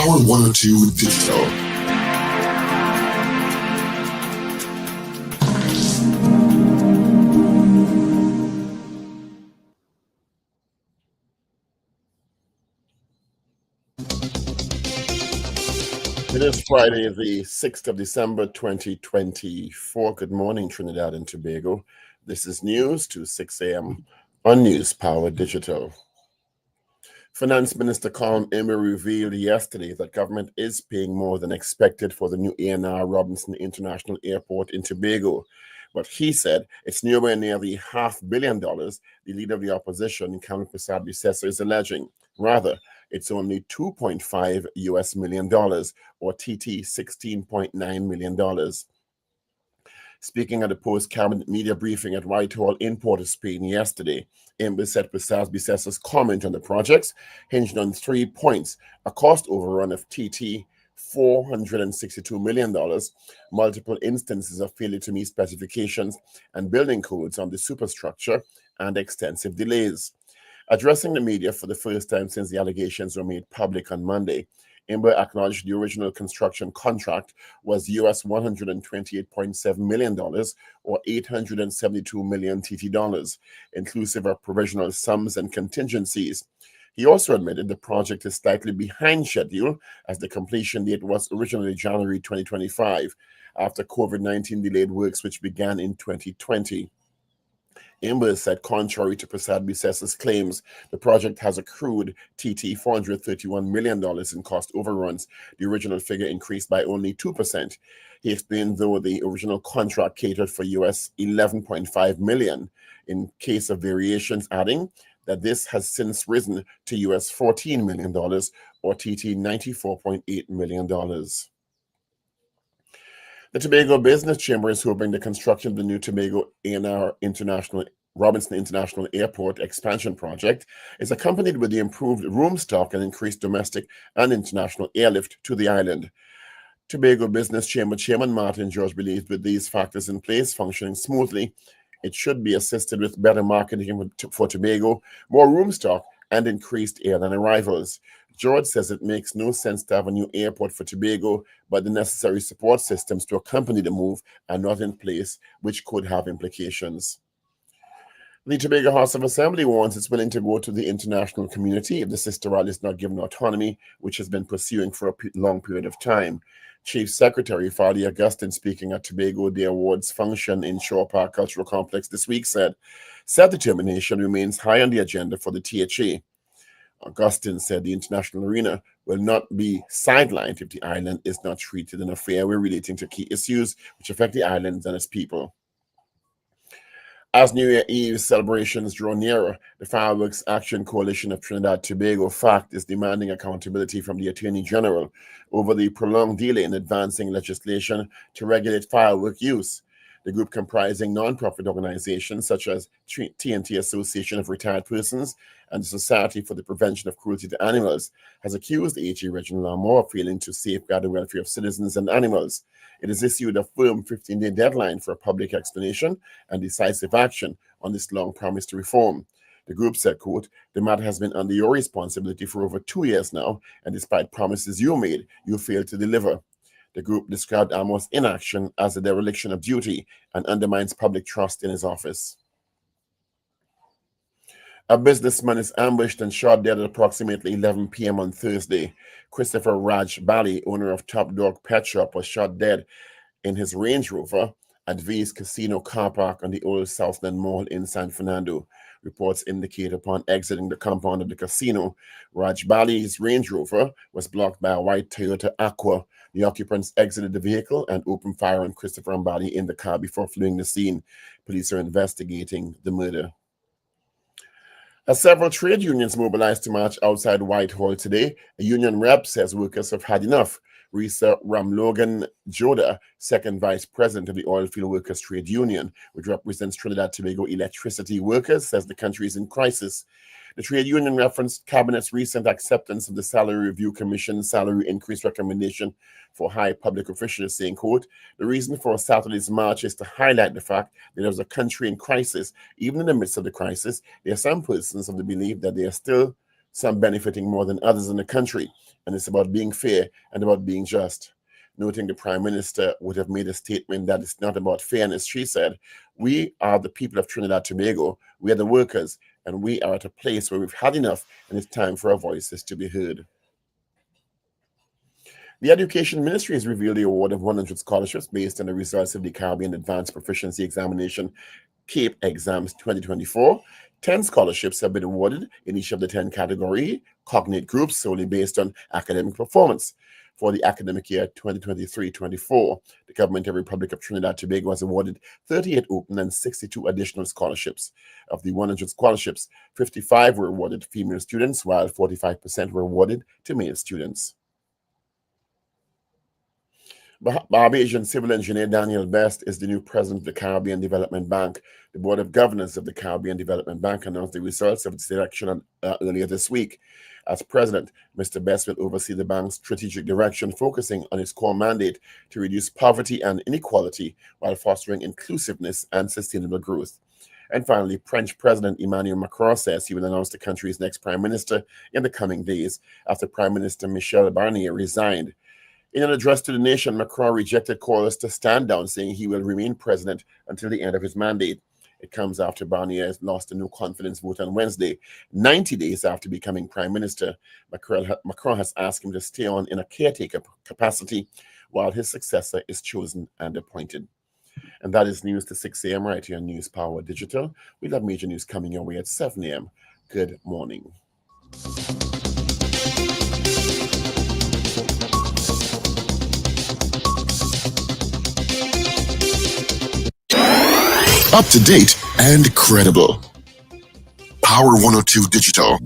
Power 102 Digital. It is Friday, the 6th of December, 2024. Good morning, Trinidad and Tobago. This is news to 6 a.m. on News Power Digital. Finance Minister Colin Emery revealed yesterday that government is paying more than expected for the new A&R Robinson International Airport in Tobago. But he said it's nowhere near the $500 million the leader of the opposition, Cameron Prasad-Bissessar, is alleging. Rather, it's only $2.5 million, or TT $16.9 million. Speaking at the post-cabinet media briefing at Whitehall in Port of Spain yesterday, Emery said Prasad-Bissessar's comment on the projects hinged on 3 points: a cost overrun of TT $462 million, multiple instances of failure to meet specifications and building codes on the superstructure, and extensive delays. Addressing the media for the first time since the allegations were made public on Monday, Emery acknowledged the original construction contract was US $128.7 million, or 872 million TT dollars, inclusive of provisional sums and contingencies. He also admitted the project is slightly behind schedule, as the completion date was originally January 2025, after COVID-19 delayed works which began in 2020. Emery said, contrary to Prasad-Bissessar's claims, the project has accrued TT $431 million in cost overruns. The original figure increased by only 2%. He explained, though, the original contract catered for US $11.5 million in case of variations, adding that this has since risen to US $14 million, or TT $94.8 million. The Tobago Business Chamber is hoping the construction of the new Tobago A&R Robinson International Airport expansion project is accompanied with the improved room stock and increased domestic and international airlift to the island. Tobago Business Chamber Chairman Martin George believes with these factors in place functioning smoothly, it should be assisted with better marketing for Tobago, more room stock, and increased airline arrivals. George says it makes no sense to have a new airport for Tobago, but the necessary support systems to accompany the move are not in place, which could have implications. The Tobago House of Assembly warns it's willing to go to the international community if the sister island is not given autonomy, which has been pursuing for a long period of time. Chief Secretary Fadi Augustine, speaking at Tobago Day Awards function in Shore Park Cultural Complex this week, said self-determination remains high on the agenda for the THA. Augustine said the international arena will not be sidelined if the island is not treated in a fair way relating to key issues which affect the island and its people. As New Year Eve celebrations draw nearer, the Fireworks Action Coalition of Trinidad Tobago, FACT, is demanding accountability from the Attorney General over the prolonged delay in advancing legislation to regulate firework use. The group, comprising non-profit organizations such as TNT Association of Retired Persons and the Society for the Prevention of Cruelty to Animals, has accused AG Reginald Lamour of failing to safeguard the welfare of citizens and animals. It has issued a firm 15-day deadline for a public explanation and decisive action on this long-promised reform. The group said, quote, "The matter has been under your responsibility for over 2 years now, and despite promises you made, you failed to deliver." The group described Lamour's inaction as a dereliction of duty and undermines public trust in his office. A businessman is ambushed and shot dead at approximately 11 p.m. on Thursday. Christopher Raj Bali, owner of Top Dog Pet Shop, was shot dead in his Range Rover at V's Casino car park on the Old Southland Mall in San Fernando. Reports indicate upon exiting the compound of the casino, Raj Bali's Range Rover was blocked by a white Toyota Aqua. The occupants exited the vehicle and opened fire on Christopher Mbali in the car before fleeing the scene. Police are investigating the murder. As several trade unions mobilized to march outside Whitehall today, a union rep says workers have had enough. Risa Ramlogan Joda, second vice president of the Oilfield Workers Trade Union, which represents Trinidad Tobago electricity workers, says the country is in crisis. The trade union referenced Cabinet's recent acceptance of the Salary Review Commission's salary increase recommendation for high public officials, saying, quote, "The reason for Saturday's march is to highlight the fact that there is a country in crisis. Even in the midst of the crisis, there are some persons of the belief that there are still some benefiting more than others in the country. and it's about being fair and about being just. Noting the Prime Minister would have made a statement that it's not about fairness, she said, "We are the people of Trinidad and Tobago, we are the workers, and we are at a place where we've had enough and it's time for our voices to be heard." The Education Ministry has revealed the award of 100 scholarships based on the results of the Caribbean Advanced Proficiency Examination CAPE Exams 2024. 10 scholarships have been awarded in each of the 10 category cognate groups solely based on academic performance. For the academic year 2023-24, the Government of the Republic of Trinidad and Tobago has awarded 38 open and 62 additional scholarships. Of the 100 scholarships, 55 were awarded to female students, while 45% were awarded to male students. Barbadian civil engineer Daniel Best is the new president of the Caribbean Development Bank. The Board of Governors of the Caribbean Development Bank announced the results of its election earlier this week. As president, Mr. Best will oversee the bank's strategic direction, focusing on its core mandate to reduce poverty and inequality while fostering inclusiveness and sustainable growth. And finally, French President Emmanuel Macron says he will announce the country's next prime minister in the coming days after Prime Minister Michel Barnier resigned. In an address to the nation, Macron rejected calls to stand down, saying he will remain president until the end of his mandate. It comes after Barnier has lost a no confidence vote on Wednesday, 90 days after becoming prime minister. Macron has asked him to stay on in a caretaker capacity while his successor is chosen and appointed. And that is news to 6 a.m. right here on News Power Digital. We'll have major news coming your way at 7 a.m. Good morning. Up to date and credible. Power 102 Digital.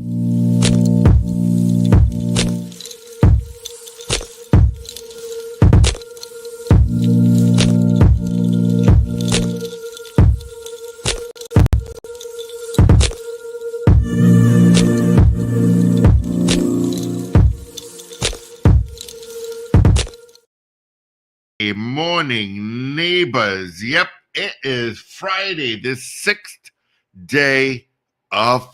Good morning, neighbors. Yep. It is Friday, the 6th day of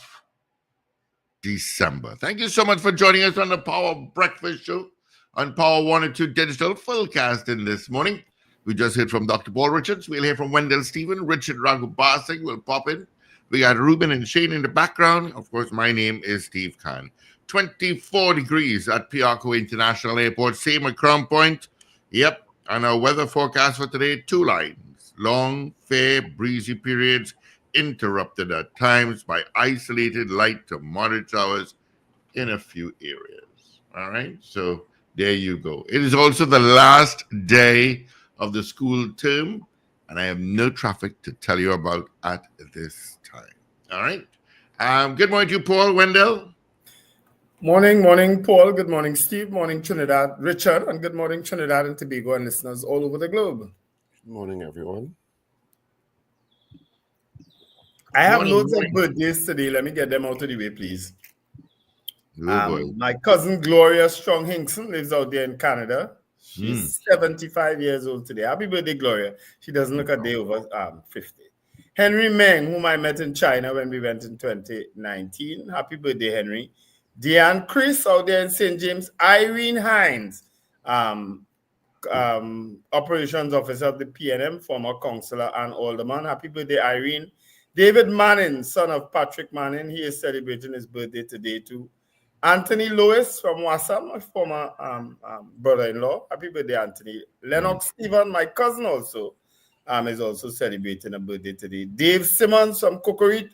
December. Thank you so much for joining us on the Power Breakfast Show on Power 102 Digital Fullcasting this morning. We just heard from Dr. Paul Richards. We'll hear from Wendell Stephen. Richard Ragoobarsingh will pop in. We got Ruben and Shane in the background. Of course, my name is Steve Khan. 24 degrees at Piarco International Airport, same at Crown Point. Yep. And our weather forecast for today, 2 lines. Long, fair, breezy periods interrupted at times by isolated light to moderate showers in a few areas. All right, so there you go. It is also the last day of the school term, and I have no traffic to tell you about at this time. All right. Good morning to you, Paul. Wendell. Morning, Paul. Good morning, Steve. Morning, Trinidad, Richard, and good morning, Trinidad and Tobago and listeners all over the globe. Good morning, everyone. I have loads of birthdays today. Let me get them out of the way, please. My cousin Gloria Strong Hinkson lives out there in Canada. She's 75 years old today. Happy birthday, Gloria. She doesn't look a day over 50. Henry Meng, whom I met in China when we went in 2019. Happy birthday, Henry. Deanne Chris out there in St. James. Irene Hines, operations officer of the PNM, former councillor and alderman. Happy birthday, Irene. David Manning, son of Patrick Manning, he is celebrating his birthday today too. Anthony Lewis from Wassam, my former brother-in-law. Happy birthday, Anthony. Lennox Stephen, my cousin also, is also celebrating a birthday today. Dave Simmons from Cocorit.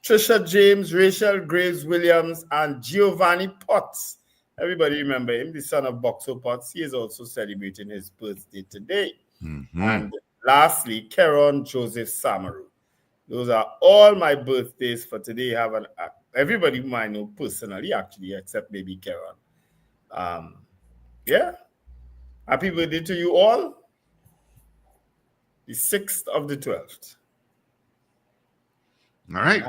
Trisha James, Rachel Graves Williams, and Giovanni Potts. Everybody remember him, the son of Boxo Potts. He is also celebrating his birthday today. And lastly, Keron Joseph Samaru. Those are all my birthdays for today. Everybody whom I know personally, actually, except maybe Keron. Yeah. Happy birthday to you all. The 6th of the 12th. All right.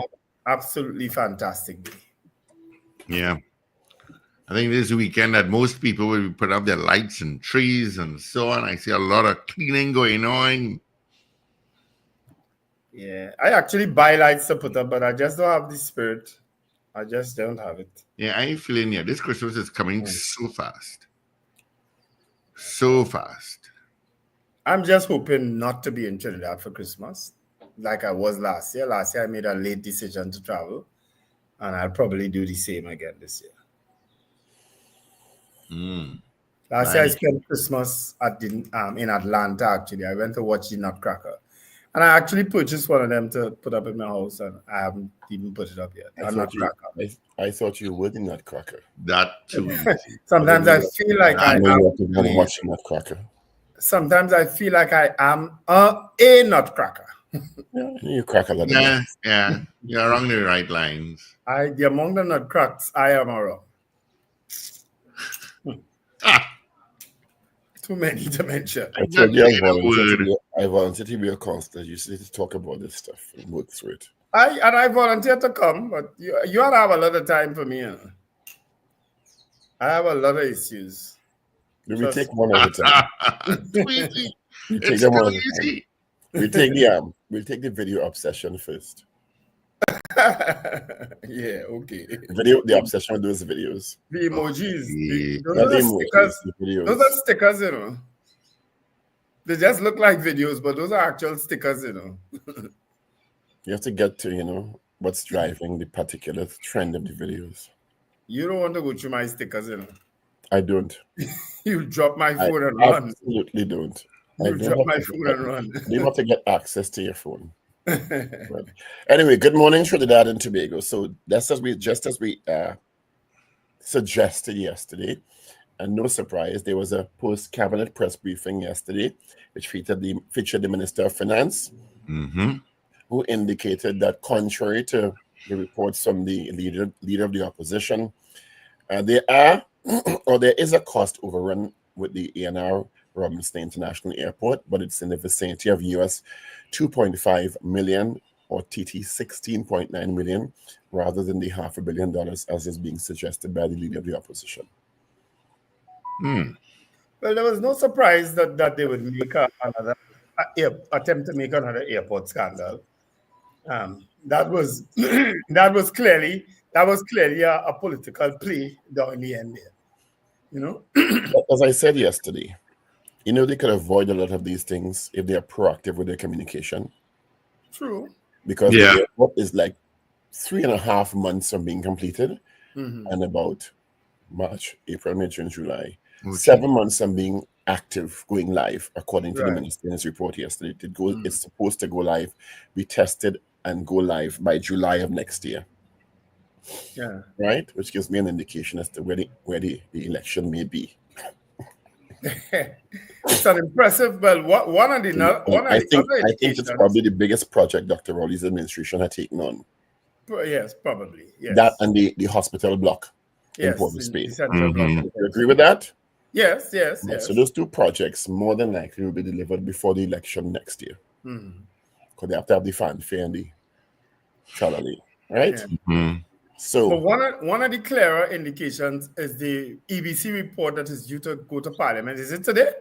Absolutely fantastic day. Yeah. I think this weekend that most people will put up their lights and trees and so on. I see a lot of cleaning going on. Yeah, I actually buy lights to put up, but I just don't have the spirit I just don't have it. Yeah, I ain't feeling it. This Christmas is coming so fast. So fast. I'm just hoping not to be in Trinidad for Christmas, like I was last year. Last year I made a late decision to travel, and I'll probably do the same again this year. Last year I spent Christmas in Atlanta. Actually, I went to watch the Nutcracker, and I actually purchased one of them to put up in my house, and I haven't even put it up yet. I thought you were the Nutcracker. That too. Sometimes I feel like I am. You have to go and watch the Nutcracker. Sometimes I feel like I am a Nutcracker. Yeah, you crack a lot. Yeah. You're along the right lines. Among the Nutcracks, I am around. Too many to mention. I told you I volunteered to be a counselor. You need to talk about this stuff and work through it. I volunteered to come, but you don't have a lot of time for me. I have a lot of issues. We take one at a time. It's too easy. We'll take the video obsession first. Yeah, okay. The obsession with those videos. The emojis. Those are stickers, you know. They just look like videos, but those are actual stickers, you know. You have to get to, what's driving the particular trend of the videos. You don't want to go through my stickers, you know. I don't. You drop my phone and run. Absolutely don't. You drop my phone and run. You have to get access to your phone. Right. Anyway, good morning, Trinidad and Tobago. So just as we suggested yesterday, and no surprise, there was a post-cabinet press briefing yesterday, which featured the Minister of Finance, who indicated that contrary to the reports from the leader of the opposition, there is a cost overrun with the ANR Robinson International Airport, but it's in the vicinity of US 2.5 million or TT 16.9 million, rather than the $500 million as is being suggested by the leader of the opposition. Well, there was no surprise that they would make another attempt to make another airport scandal. That was clearly a political play down the end there. As I said yesterday, they could avoid a lot of these things if they are proactive with their communication. True. Because the airport is like 3.5 months from being completed, and about March, April, May, June, July. 7 months from being active, going live, according to the minister's report yesterday. It's supposed to go live, be tested, and go live by July of next year. Yeah. Right? Which gives me an indication as to where the election may be. It's an impressive, well, I think it's probably the biggest project Dr. Rowley's administration had taken on. Yes, probably. Yes. That and the hospital block in Port of Spain. You agree with that? Yes. So those two projects more than likely will be delivered before the election next year. Because they have to have the fanfare and the tralala, right? So one of the clearer indications is the EBC report that is due to go to Parliament. Is it today?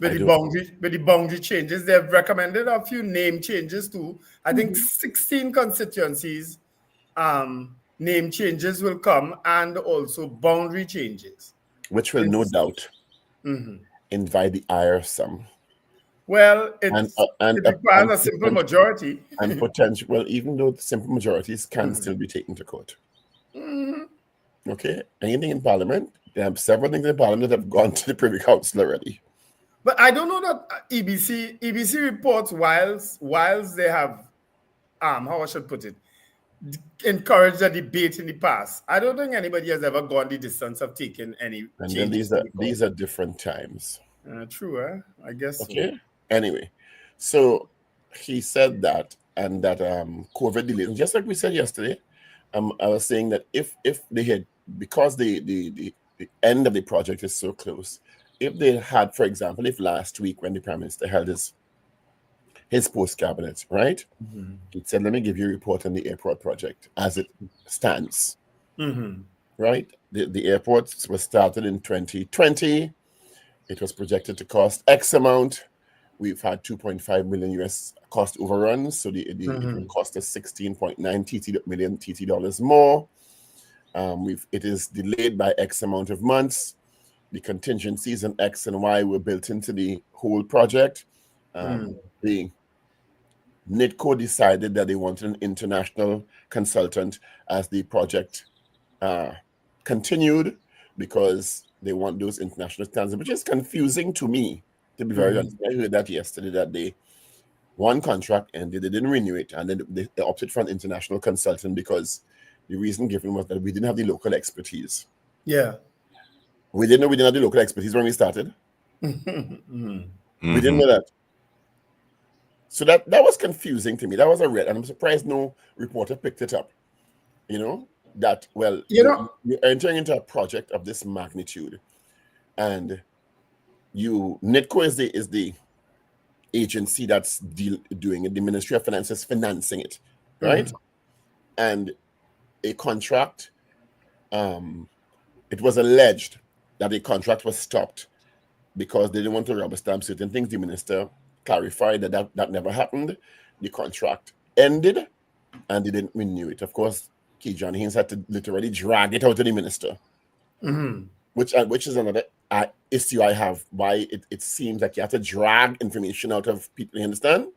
With the boundary changes, they have recommended a few name changes too. I think 16 constituencies name changes will come, and also boundary changes. Which will no doubt invite the ire of some. Well, it requires a simple majority. And potential, well, even though the simple majorities can still be taken to court. Okay? Anything in Parliament, they have several things in Parliament that have gone to the Privy Council already. But I don't know that EBC reports, whilst they have, how I should put it, encouraged a debate in the past. I don't think anybody has ever gone the distance of taking any changes. And then these are different times. True, I guess. Okay. So. Anyway, so he said that, and that COVID delays, just like we said yesterday, I was saying that if they had, because the end of the project is so close, if they had, for example, if last week when the Prime Minister held his post-cabinet, right, he said, let me give you a report on the airport project as it stands, right? The airport was started in 2020. It was projected to cost X amount. we've had 2.5 million US cost overruns, so it will cost us 16.9 million TT dollars more. It is delayed by X amount of months. The contingencies and X and Y were built into the whole project. The NITCO decided that they wanted an international consultant as the project continued, because they want those international standards, which is confusing to me, to be very honest. I heard that yesterday, that they one contract ended, they didn't renew it, and then they opted for an international consultant because the reason given was that we didn't have the local expertise. Yeah. We didn't know we didn't have the local expertise when we started. We didn't know that. So that was confusing to me. That was a red, and I'm surprised no reporter picked it up. You know, that, well, you're entering into a project of this magnitude, and NITCO is the agency that's doing it. The Ministry of Finance is financing it, right? And a contract, it was alleged that a contract was stopped because they didn't want to rubber stamp certain things. The minister clarified that never happened. The contract ended, and they didn't renew it. Of course, John Haynes had to literally drag it out to the minister, which is another issue I have. Why it seems like you have to drag information out of people. You understand?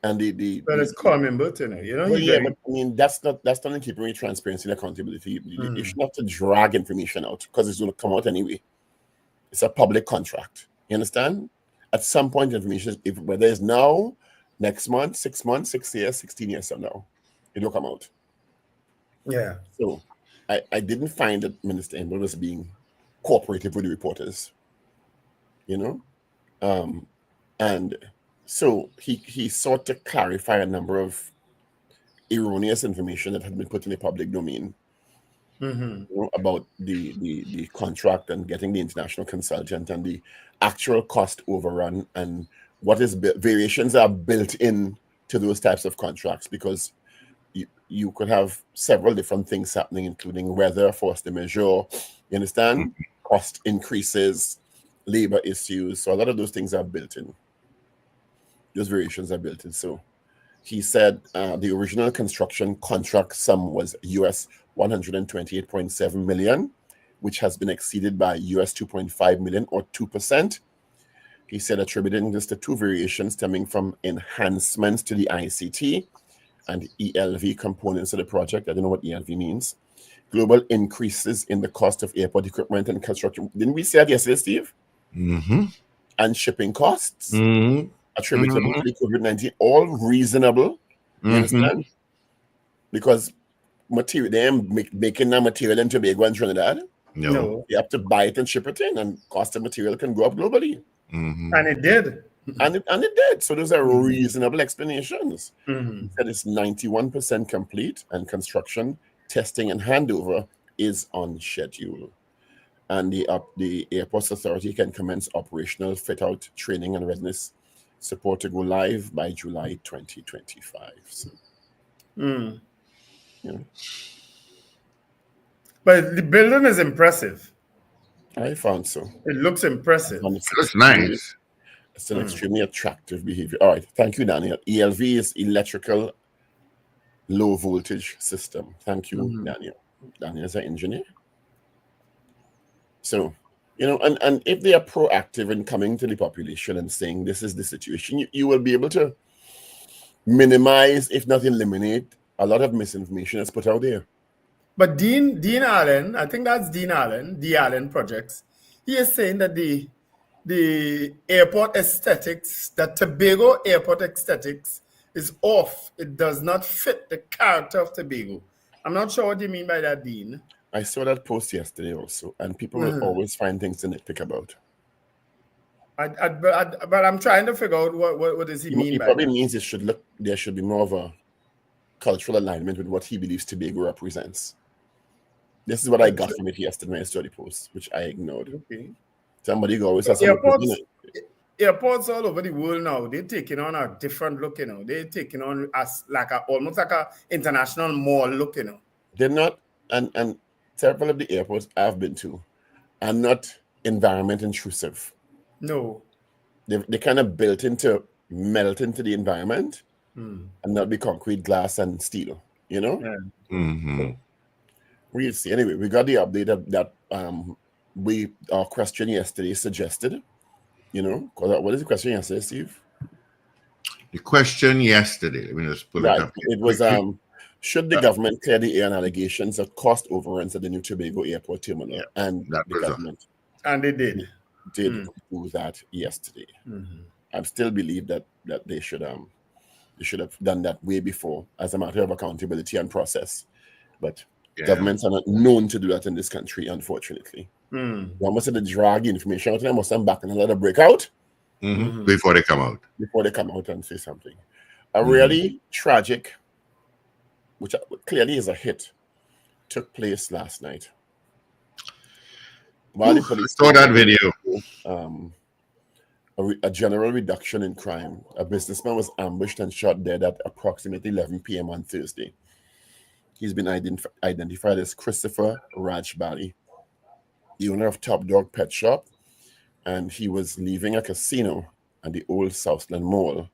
And but it's common bulletin, you know. Well, yeah, but I mean that's not in keeping with transparency and accountability. You shouldn't have to drag information out because it's going to come out anyway. It's a public contract. You understand? At some point, information, whether it's now, next month, 6 months, 6 years, 16 years from now, it will come out. Yeah. So I didn't find that Minister Wendell was being cooperative with the reporters. You know? And so he sought to clarify a number of erroneous information that had been put in the public domain, you know, about the contract and getting the international consultant and the actual cost overrun and what is variations are built in to those types of contracts, because you could have several different things happening, including weather, force majeure, you understand, cost increases, labor issues. So a lot of those things are built in. Those variations are built in. So he said the original construction contract sum was US 128.7 million, which has been exceeded by US 2.5 million, or 2%. He said attributing this to two variations stemming from enhancements to the ICT and ELV components of the project. I don't know what ELV means. Global increases in the cost of airport equipment and construction. Didn't we say that yesterday, Steve? And shipping costs attributable to the COVID-19, all reasonable. You understand? Because material, they ain't making that material in Tobago and Trinidad. No. You have to buy it and ship it in, and cost of material can go up globally. And it did. And it did. So those are reasonable explanations. He said it's 91% complete, and construction, testing, and handover is on schedule. And the Airports Authority can commence operational fit-out, training, and readiness support to go live by July 2025. So, yeah. But the building is impressive. I found so. It looks impressive. That's nice. It's an extremely attractive behavior. All right. Thank you, Daniel. ELV is electrical low voltage system. Thank you, Daniel. Daniel is an engineer. So, you know, and if they are proactive in coming to the population and saying this is the situation, you will be able to minimize, if not eliminate, a lot of misinformation that's put out there. But Dean Allen, I think that's Dean Allen, the Allen Projects, he is saying that the airport aesthetics, that Tobago airport aesthetics is off. It does not fit the character of Tobago. I'm not sure what you mean by that, Dean. I saw that post yesterday also, and people will always find things to nitpick about. But I'm trying to figure out what does he mean by that. He probably means there should be more of a cultural alignment with what he believes Tobago represents. This is what I got from it yesterday when I saw the post, which I ignored. Okay. Somebody always has airports all over the world now, they're taking on a different look, you know. They're taking on almost like a international mall look, you know. They're not, and several of the airports I've been to are not environment intrusive. No. they kind of built into melt into the environment and not be concrete, glass, and steel. You know. Yeah. Mm-hmm. We'll see. Anyway, we got the update that our question yesterday suggested. You know, what is the question yesterday, Steve? The question yesterday. Let me just pull it Right. up. It was should the government clear the air on allegations of cost overruns at the new Tobago airport terminal? Yeah, And that the was government And they did. did do that yesterday. I still believe that they should have done that way before as a matter of accountability and process. But governments are not known to do that in this country, unfortunately. Almost had to drag information out of them or send back and let it break out before they come out. Before they come out and say something. A really tragic, which clearly is a hit, took place last night. While the police saw that video. A general reduction in crime. A businessman was ambushed and shot dead at approximately 11 p.m. on Thursday. He's been identified as Christopher Rajbali, the owner of Top Dog Pet Shop, and he was leaving a casino at the old Southland Mall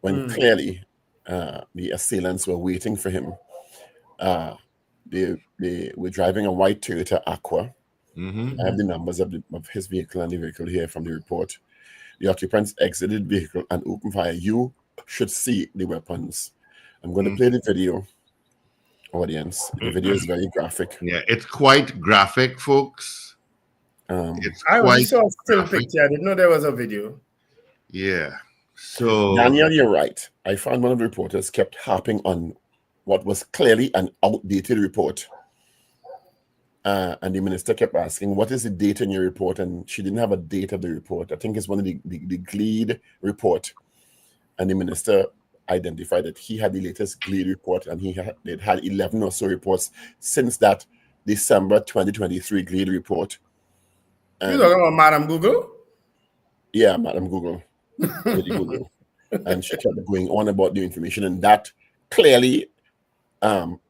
when clearly the assailants were waiting for him. They were driving a white Toyota Aqua. I have the numbers of his vehicle and the vehicle here from the report. The occupants exited the vehicle and opened fire. You should see the weapons. I'm going to play the video, audience. The video is very graphic. Yeah, it's quite graphic, folks. I only saw a still picture. I didn't know there was a video. Yeah. So Daniel, you're right. I found one of the reporters kept harping on what was clearly an outdated report. And the minister kept asking, what is the date in your report? And she didn't have a date of the report. I think it's one of the GLEAD report. And the minister identified that he had the latest GLEAD report, and they'd had 11 or so reports since that December 2023 GLEAD report. You're talking about Madam Google? Yeah, Madam Google. Lady Google. And she kept going on about the information, and that clearly,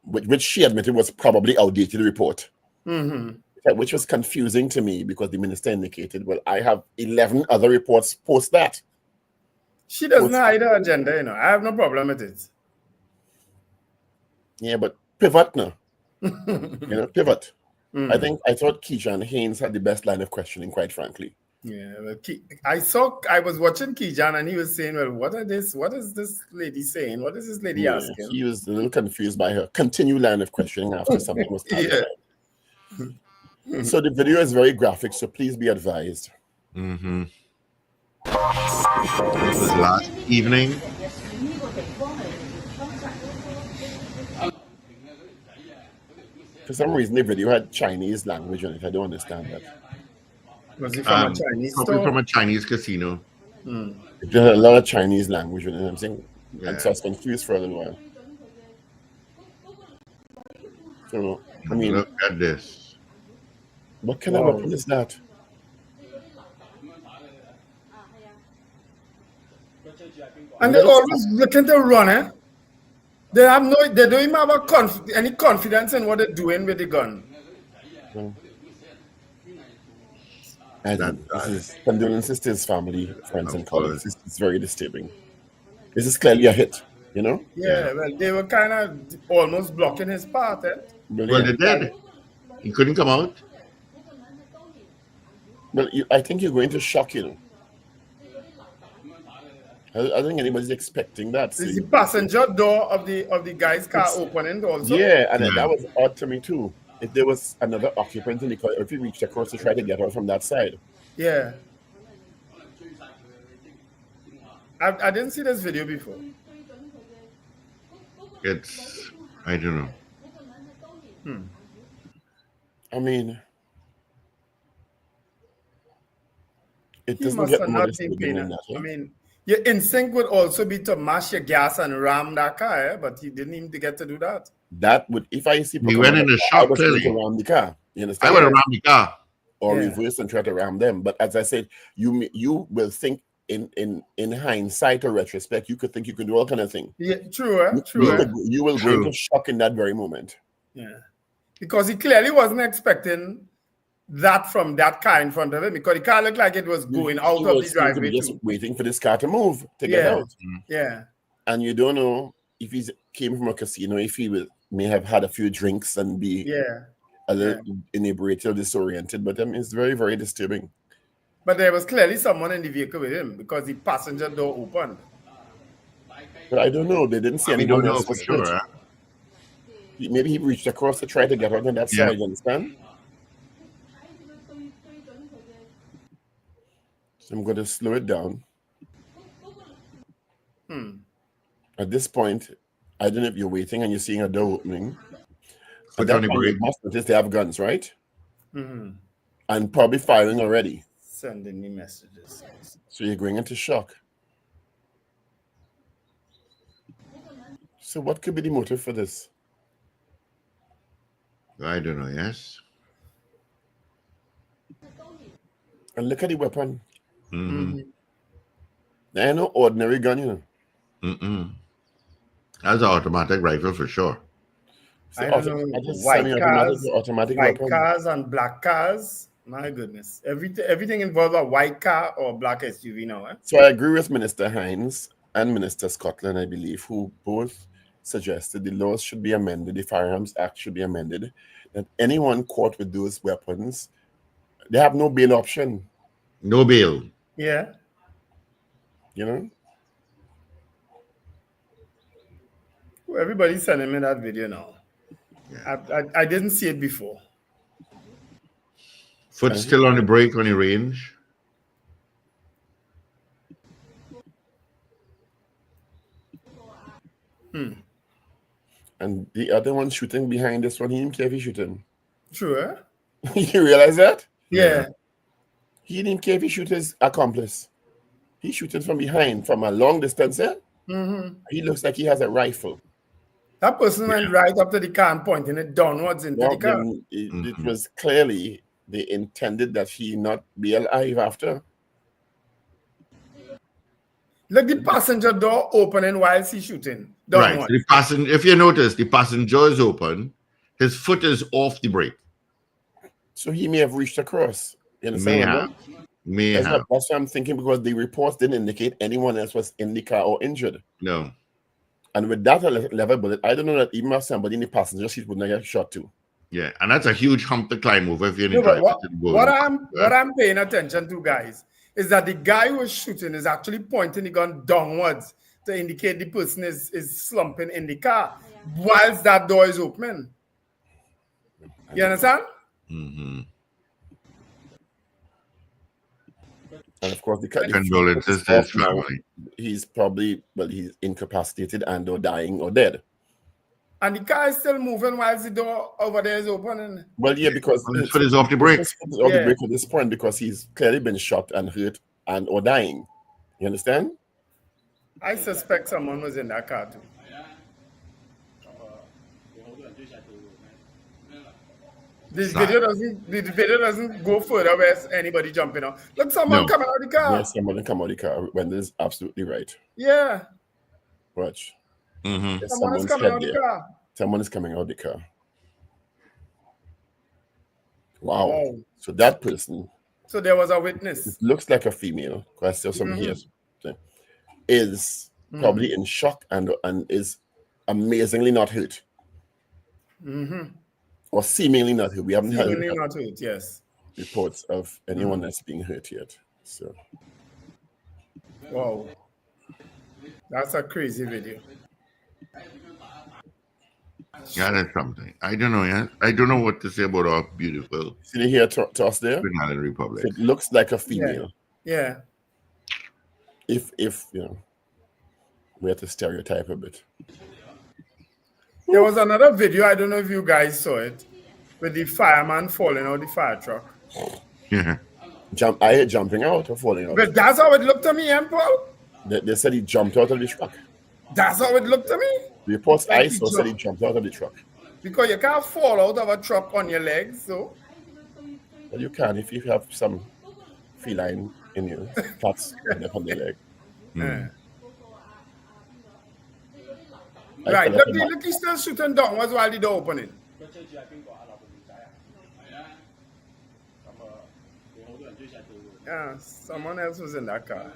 which she admitted was probably outdated report. Which was confusing to me because the minister indicated, well, I have 11 other reports post that. She doesn't hide her agenda, you know. I have no problem with it. Yeah, but pivot now. Pivot. I thought Keyshawn Haynes had the best line of questioning, quite frankly. Yeah, well, I was watching Keyshawn and he was saying, well, what is this lady saying? What is this lady asking? He was a little confused by her continued line of questioning after something was clarified. So the video is very graphic, so please be advised. This was last evening. For some reason, the video had Chinese language on it. I don't understand that. Was it from a Chinese probably store? from a Chinese casino. It had a lot of Chinese language in it. I'm saying, and so I was confused for a little while. So, I mean, look at this. What kind of weapon is that? And they're always looking to run, eh? They don't even have any confidence in what they're doing with the gun. Condolences to his family, friends, and colleagues. It's very disturbing. This is clearly a hit, you know? Yeah, well, they were kind of almost blocking his path, eh? Well, they did. He couldn't come out. Well, I think you're going to shock, you know. I don't think anybody's expecting that. Is the passenger door of the guy's car opening also? Yeah, and that was odd to me too. If there was another occupant in the car, if he reached across to try to get out from that side. Yeah. I didn't see this video before. I don't know. I mean, it He doesn't must get have more not disturbing been than that. I mean, your instinct would also be to mash your gas and ram that car, eh? But he didn't even get to do that. That would, if I see, He went in the shop, clearly. to ram the car. You understand? I would have rammed the car. Or reverse and try to ram them. But as I said, you will think in hindsight or retrospect, you could think you can do all kind of things. Yeah, true, eh? True. You will go into shock in that very moment. Yeah. Because he clearly wasn't expecting that from that car in front of him? Because the car looked like it was going out He of the was seemed to be driveway just too. waiting for this car to move to get out. Yeah. And you don't know if he came from a casino, if he may have had a few drinks and be a little inebriated or disoriented. But it's very, very disturbing. But there was clearly someone in the vehicle with him because the passenger door opened. But I don't know. They didn't see anyone don't know else for was sure. hurt. Maybe he reached across to try to get on that side, you understand? So I'm going to slow it down. At this point, I don't know if you're waiting and you're seeing a door opening. At that point, you must notice they have guns, right? And probably firing already. Sending me messages. So you're going into shock. So what could be the motive for this? I don't know, yes. And look at the weapon. Mm-hmm. There ain't no ordinary gun, you know. Mm-mm. That's an automatic rifle for sure. So I don't know. White weapon. cars and black cars. My goodness. Everything involves a white car or black SUV now. So I agree with Minister Hines and Minister Scotland, I believe, who both suggested the laws should be amended, the Firearms Act should be amended, that anyone caught with those weapons, they have no bail option. No bail. Yeah. You know? Well, everybody's sending me that video now. Yeah. I didn't see it before. Foot still on the brake on the range. And the other one shooting behind this one, he didn't care if he shoot him. Sure. You realize that? Yeah. He didn't care if he shoot his accomplice. He shooting from behind, from a long distance. He looks like he has a rifle. That person went right up to the car and pointing it downwards into the car. It was clearly they intended that he not be alive after. Look, the passenger door opening while he's shooting. Downwards. Right. If you notice, the passenger is open. His foot is off the brake. So he may have reached across. You understand? May have. That's what I'm thinking, because the reports didn't indicate anyone else was in the car or injured. No. And with that level bullet, I don't know that even if somebody in the passenger seat would not get shot too. Yeah, and that's a huge hump to climb over if you're in the driver. What I'm paying attention to, guys, is that the guy who was shooting is actually pointing the gun downwards to indicate the person is slumping in the car whilst that door is open. You understand? Mm-hmm. And of course, condolences to his family. He's probably, he's incapacitated and or dying or dead. And the car is still moving while the door over there is open. Well, yeah, because his foot is off the brake. His foot is off the brake at this point because he's clearly been shot and hurt and or dying. You understand? I suspect someone was in that car too. The video doesn't go further where anybody jumping out. Look, someone coming out of the car. Yes, someone come out of the car. Wendell is absolutely right. Yeah. Watch. Mm-hmm. Someone is coming out of the car. Someone is coming out of the car. Wow. So that person. So there was a witness. It looks like a female, because I saw some here. Is probably in shock and is amazingly not hurt. Or seemingly not hurt. We haven't heard reports of anyone that's being hurt yet. So. Wow. That's a crazy video. Yeah, that's something. I don't know. Yeah, I don't know what to say about our beautiful. See the hair toss there? Banana Republic. So it looks like a female. Yeah. If you know, we have to stereotype a bit. There was another video. I don't know if you guys saw it, with the fireman falling out the fire truck. Yeah. I heard jumping out or falling out. But that's how it looked to me, Paul. They said he jumped out of the truck. That's how it looked to me. The reports I saw said he jumped out of the truck. Because you can't fall out of a truck on your legs, so. Well, you can if you have some feline in you, fats on the leg. Right, look, he's still shooting downwards while the door opening. Yeah, someone else was in that car.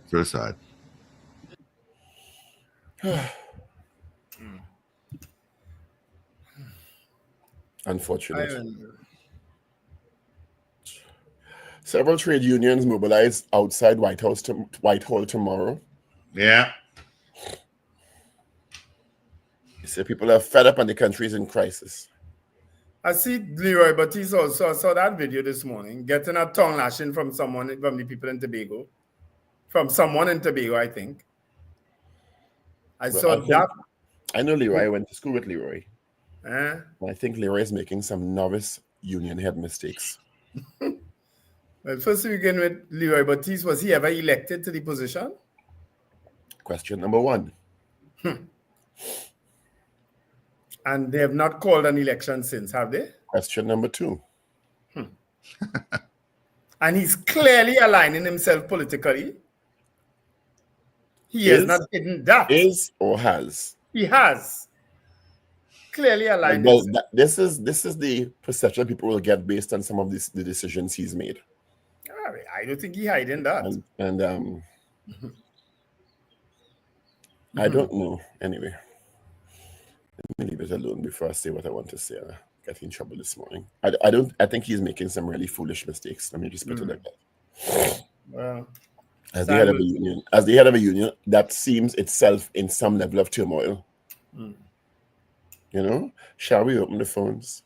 So sad. Unfortunate. Ivan. Several trade unions mobilized outside Whitehall tomorrow. Yeah. They say people are fed up and the country is in crisis. I see Leroy Batiste also. I saw that video this morning, getting a tongue lashing from the people in Tobago. From someone in Tobago, I think. I Well, saw that. I know Leroy. I went to school with Leroy. Eh? I think Leroy is making some novice union head mistakes. Well, first we begin with Leroy Batiste. Was he ever elected to the position? Question number 1. And they have not called an election since, have they? Question number 2. And he's clearly aligning himself politically. He has not hidden that. Is or has? He has clearly aligned Well, himself. this is the perception people will get based on some of the decisions he's made. I don't think he's hiding that. And I don't know. Anyway, let me leave it alone before I say what I want to say. I got in trouble this morning. I think he's making some really foolish mistakes. Let me just put it like that. Well, as the head of a union, that seems itself in some level of turmoil. You know, shall we open the phones?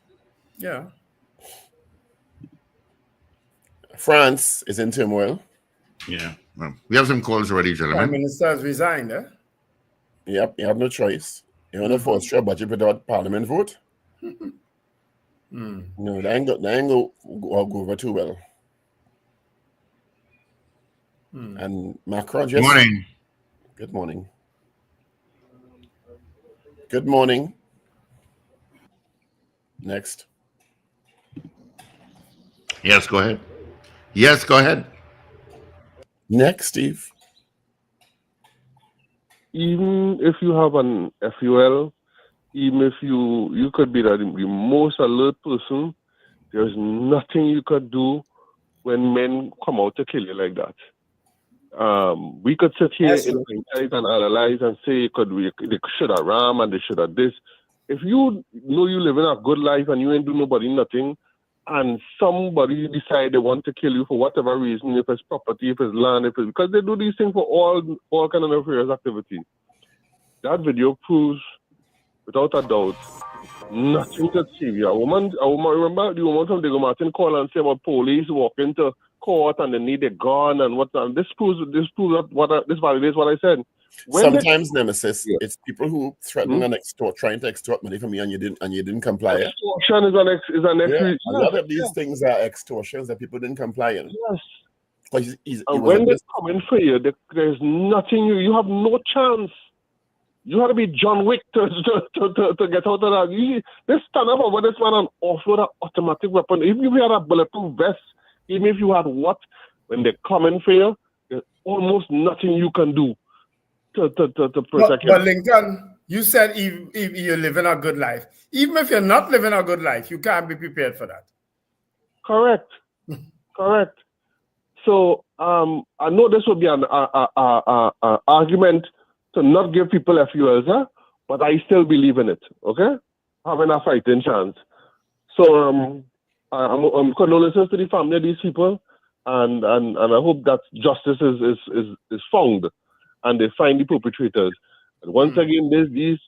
Yeah. France is in turmoil. Yeah. Well, we have some calls already, Prime gentlemen. Minister has resigned, eh? Yep, you have no choice. You want to force your budget without parliament vote? No, that ain't go over too well. And Macron just... Morning. Good morning. Good morning. Next. Yes, go ahead. Yes, go ahead. Next, Steve. Even if you have an FUL, even if you could be the most alert person, there's nothing you could do when men come out to kill you like that. We could sit here in hindsight and analyze and say they should have ram and they should have this. If you know you living a good life and you ain't do nobody nothing, and somebody decide they want to kill you for whatever reason, if it's property, if it's land, because they do these things for all kind of nefarious activity. That video proves, without a doubt, nothing to see. A woman, remember the woman from Diego Martin called and said about police walking to court and they need a gun and whatnot. This proves this validates what I said. Sometimes, Nemesis, it's people who threaten and trying to extort money from you, and you didn't comply. Extortion is an a lot of these things are extortions that people didn't comply in. Yes. And when they come in for you, there's nothing you have no chance. You have to be John Wick to get out of that. They stand up over this man and offload an automatic weapon. Even if you had a bulletproof vest, even if you had what, when they come in for you, there's almost nothing you can do to protect But Lincoln, you said if you're living a good life. Even if you're not living a good life, you can't be prepared for that. Correct. So I know this would be an argument to not give people FULs, but I still believe in it, okay? Having a fighting chance. So I'm condolences to the family of these people, and I hope that justice is found and they find the perpetrators. And once again, these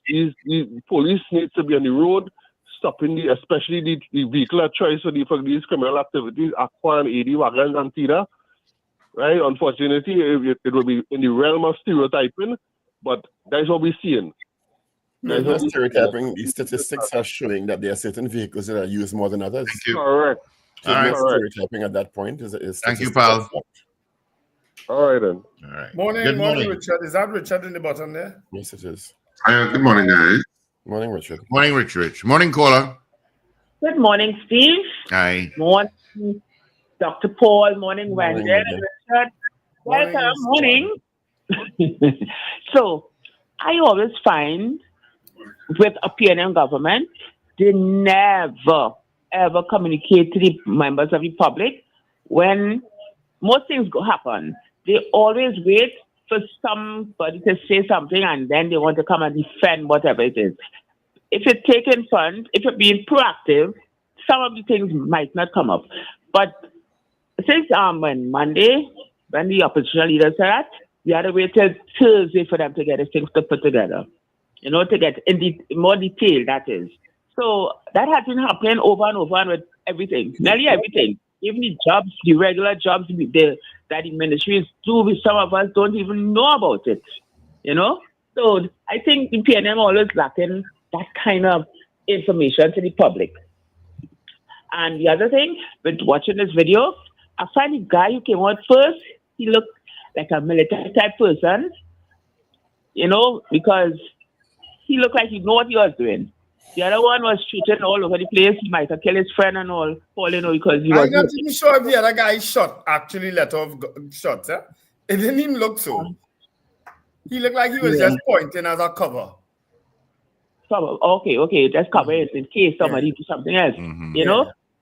police needs to be on the road, stopping especially the vehicular choice for these criminal activities, Aqua and AD, wagons and Tira. Right? Unfortunately, it will be in the realm of stereotyping, but that's what we're seeing. Stereotyping, the statistics are showing that there are certain vehicles that are used more than others. Correct. Stereotyping at that point is Thank you, pal. All right, then. All right. Morning, Richard. Is that Richard in the bottom there? Yes, it is. Good morning, guys. Morning, Richard. Morning, Rich. Morning, caller. Good morning, Steve. Hi. Morning, Dr. Paul. Morning, Wendell. Richard. Welcome. Morning. So, I always find with a PNM government, they never, ever communicate to the members of the public when most things go happen. They always wait for somebody to say something and then they want to come and defend whatever it is. If you're taking funds, if you're being proactive, some of the things might not come up. But since when Monday, when the opposition leaders said that, we had to wait till Thursday for them to get the things to put together. To get in more detail, that is. So that has been happening over and over and with everything, nearly everything. Even the jobs, the regular jobs that the ministries do, some of us don't even know about it, So I think the PNM always lacking that kind of information to the public. And the other thing, with watching this video, I find the guy who came out first, he looked like a military type person, because he looked like he knew what he was doing. The other one was shooting all over the place. He might have killed his friend and all, because he was... I'm not even sure if the other guy actually let off shots. It didn't even look so. He looked like he was just pointing as a cover. Okay, just cover it in case somebody do something else,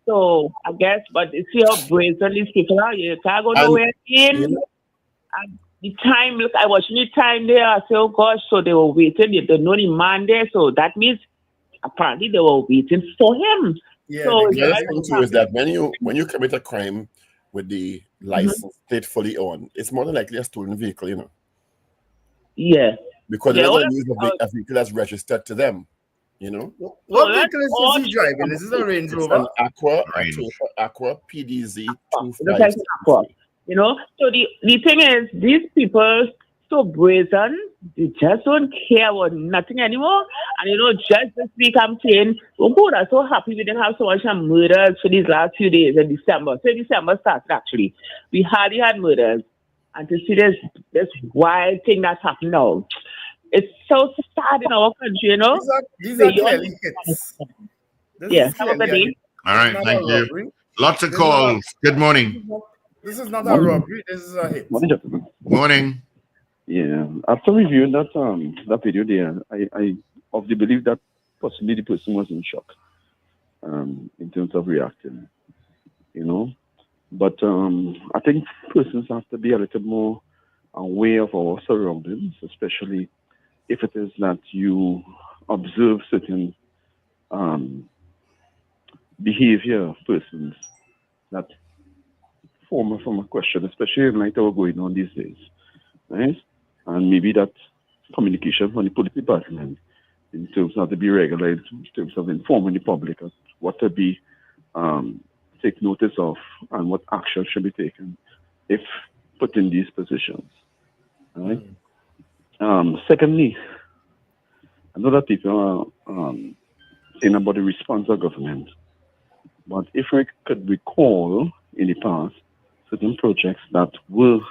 So I guess, but see how brazen these people are. You can't go nowhere in. And the time, look, I watched the time there. I said, oh gosh, so they were waiting. They know the man there, so that means apparently they were waiting for him. Yeah, so the other thing too is that when you commit a crime with the license plate fully on, it's more than likely a stolen vehicle, Yeah. Because they're going to use a vehicle that's registered to them, What vehicle is he driving? Is this a Range Rover? An Aqua PDZ 253. So the thing is, these people so brazen, they just don't care about nothing anymore. And just this week I'm saying, oh God, I'm so happy we didn't have so much murders for these last few days in December. So December started actually. We hardly had murders. And to see this wild thing that's happening now, it's so sad in our country, These are clearly hits. Have a good day. All right, thank you. Lots of calls. Good morning. This is not a robbery. This is a hit. Morning, gentlemen. Morning. Yeah, after reviewing that video there, I of the belief that possibly the person was in shock, in terms of reacting, But I think persons have to be a little more aware of our surroundings, especially if it is that you observe certain behavior of persons that form a question, especially in light of what's going on these days, right? And maybe that communication from the police department in terms of to be regulated, in terms of informing the public of what to be take notice of and what action should be taken if put in these positions. Right? Secondly, I know that people are saying about the response of government, but if I could recall in the past certain projects that were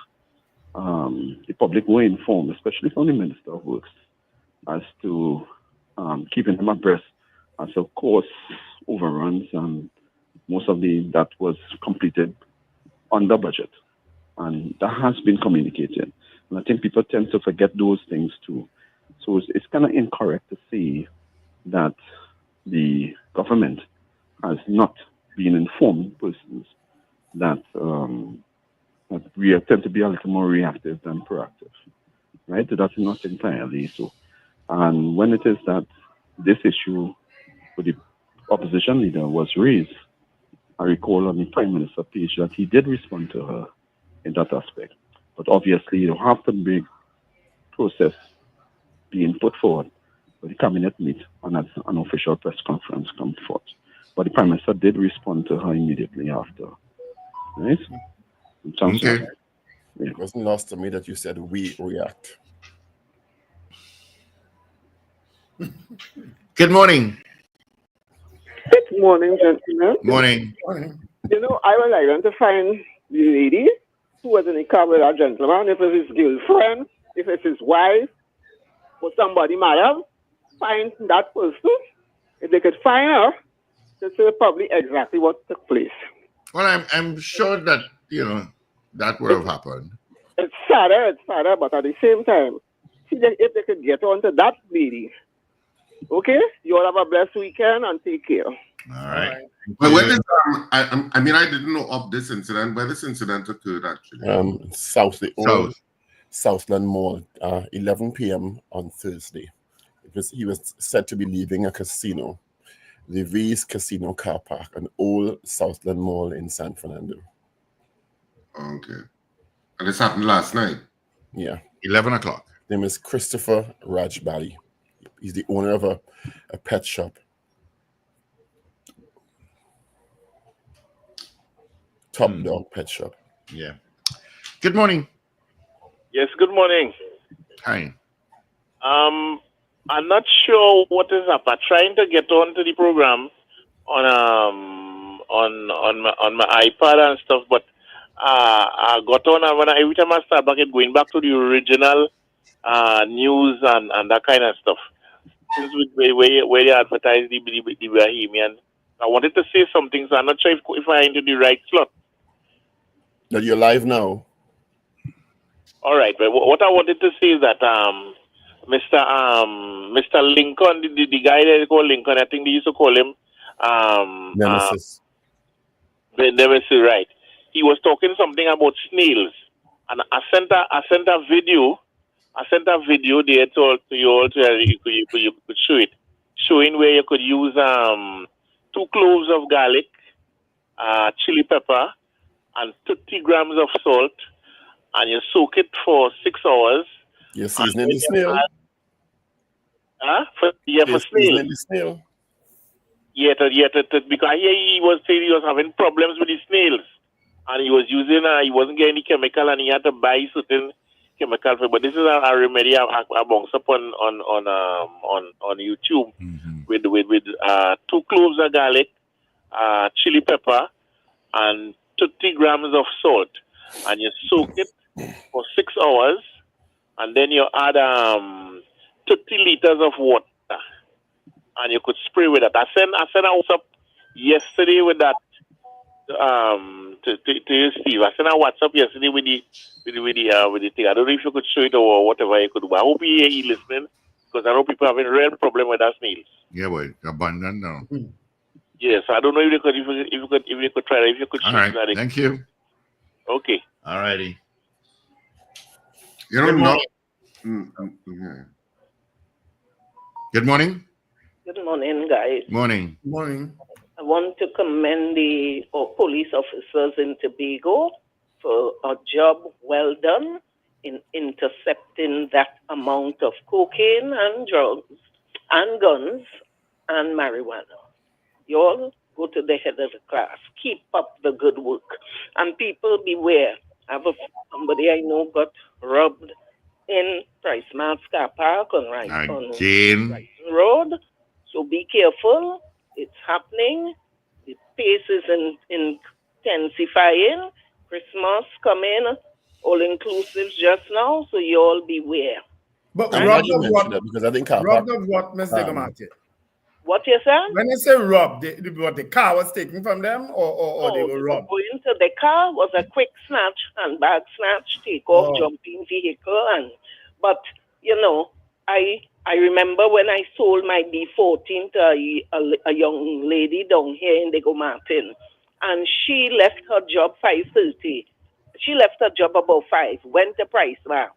the public were informed, especially from the Minister of Works, as to keeping them abreast as of course overruns and most of that was completed under budget, and that has been communicated. And I think people tend to forget those things too. So it's kind of incorrect to say that the government has not been informed persons that we tend to be a little more reactive than proactive, right? That's not entirely so. And when it is that this issue with the opposition leader was raised, I recall on the Prime Minister page that he did respond to her in that aspect. But obviously, you have to be process being put forward for the cabinet meet and as an official press conference come forth. But the Prime Minister did respond to her immediately after. Right? Okay. It wasn't lost to me that you said we react. Good morning. Good morning, gentlemen. Morning. I would like them to find the lady who was in the car with that gentleman, if it's his girlfriend, if it's his wife, or somebody might have, find that person. If they could find her, to say probably exactly what took place. Well, I'm sure that, that would have happened. It's sadder, but at the same time, see if they could get on to that lady. Okay? You all have a blessed weekend and take care. All right. But when this, I mean, I didn't know of this incident. Where this incident occurred, actually. Southland Mall, 11 p.m. on Thursday. He was said to be leaving a casino, the V's Casino car park, an old Southland Mall in San Fernando. Okay. And this happened last night? Yeah. 11 o'clock. His name is Christopher Rajbali. He's the owner of a pet shop. Top Dog Pet Shop. Yeah. Good morning. Yes, good morning. Hi. I'm not sure what is up. I'm trying to get onto the program on my iPad and stuff, but I got on and every time I start back, it going back to the original news and that kind of stuff. Since where they advertise the Bahamian, I wanted to say something, so I'm not sure if I'm into the right slot. That you're live now. All right, but what I wanted to say is that Mr. Lincoln, the guy that they call Lincoln, I think they used to call him Nemesis. Nemesis, right? He was talking something about snails, and I sent a video there to you all so you could show it, showing where you could use 2 cloves of garlic, chili pepper, and 30 grams of salt, and you soak it for 6 hours. You're seasoning the snail. For snail. The snail. Because he was saying he was having problems with the snails, and he was using he wasn't getting any chemical, and he had to buy certain chemical. But this is a remedy I bounce up on YouTube with 2 cloves of garlic, chili pepper, and 30 grams of salt, and you soak it for 6 hours, and then you add 30 liters of water, and you could spray with that. I sent a WhatsApp yesterday with that to you, Steve. I sent a WhatsApp yesterday with the thing. I don't know if you could show it or whatever you could do. I hope you listening, because I know people having a real problem with that snails. Yeah, boy, abandoned now. Yes, I don't know if you could try that. If you could show all right, that. Thank you. Okay. All righty. Good morning. Good morning. Good morning, guys. Morning. Morning. I want to commend the police officers in Tobago for a job well done in intercepting that amount of cocaine and drugs and guns and marijuana. You all go to the head of the class. Keep up the good work. And people beware. I have somebody I know got robbed in Price Mart's car park on Ryson Road. So be careful. It's happening. The pace is intensifying. Christmas coming, all inclusive just now. So you all beware. But robbed of what? Because I think robbed of what, Mr. Gamati? What you say? When you say robbed, the car was taken from them, or they were robbed? Going to the car was a quick snatch, handbag snatch, take off, jumping vehicle, but you know, I remember when I sold my B14 to a young lady down here in Diego Martin, and she left her job 5:30. She left her job about 5, went to Price Mart.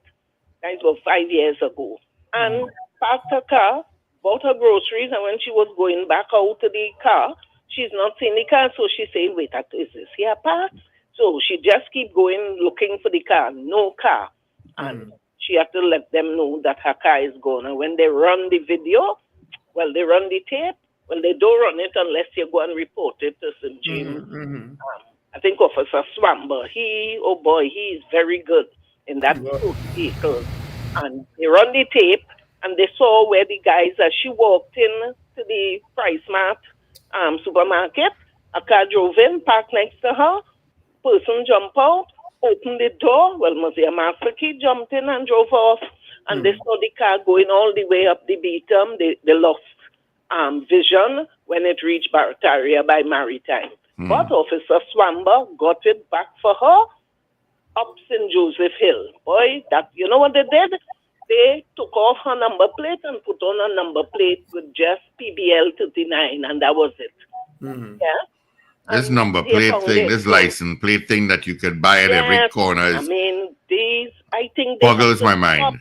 That was 5 years ago, and parked her car, bought her groceries, and when she was going back out to the car, she's not seeing the car, so she said, wait, is this here parked? So she just keep going looking for the car, no car. And she had to let them know that her car is gone. And when they run the video, well, they run the tape. Well, they don't run it unless you go and report it to St. James. I think Officer Swamber, he is very good in that vehicle. And they run the tape, and they saw where the guys, as she walked in to the Price Mart supermarket, a car drove in, parked next to her, person jumped out, opened the door, well, must be a master key, jumped in and drove off, and they saw the car going all the way up the Beatum. They lost vision when it reached Barataria by Maritime. But Officer Swamber got it back for her up St. Joseph Hill. Boy, that, you know what they did? They took off her number plate and put on a number plate with just PBL 39, and that was it. Yeah. This and number they plate found thing, it. this So, license plate thing that you could buy at every yes, corner I is mean, I think they have boggles to my stop. mind.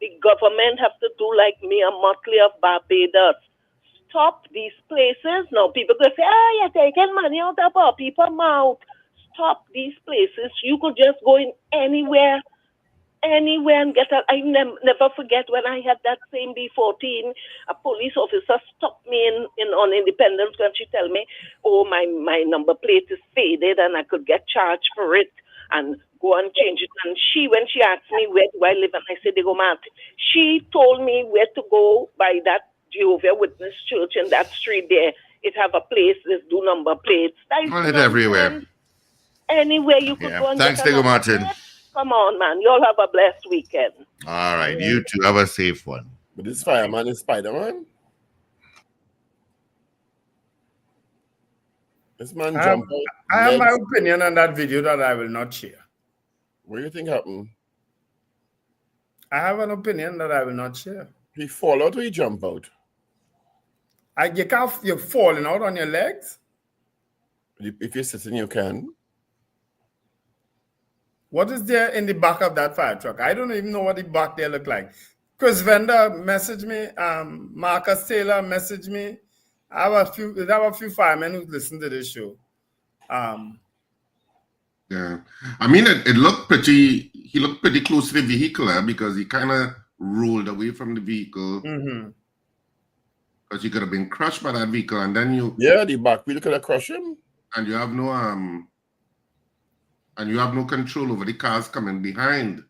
The government have to do like Mia Motley of Barbados. Stop these places. Now people go say, "Ah, you're taking money out of our people's mouth." Stop these places. You could just go in anywhere and get out. I never forget when I had that same B14, a police officer stopped me in on Independence and she tell me, "Oh, my number plate is faded and I could get charged for it and go and change it." And when she asked me where do I live, and I said, "They go mad." She told me where to go by that Jehovah Witness Church in that street there. It have a place, there's do number plates. That is Well, it nonsense. everywhere. Anywhere you could Yeah. go and Thanks, get a Diego number Martin. plate. Come on, man. Y'all have a blessed weekend. All right, you two have a safe one. But this fireman is Spider-Man. This man jumped out. I have my opinion on that video that I will not share. What do you think happened? I have an opinion that I will not share. He fall out or he jump out? You're falling out on your legs. If you're sitting, you can. What is there in the back of that fire truck? I don't even know what the back there look like. Chris Wendell messaged me. Marcus Taylor messaged me. I have a few firemen who listen to this show. Yeah, I mean, it looked pretty. He looked pretty close to the vehicle because he kind of rolled away from the vehicle. Because he could have been crushed by that vehicle, and then the back wheel could have crushed him, and you have no control over the cars coming behind.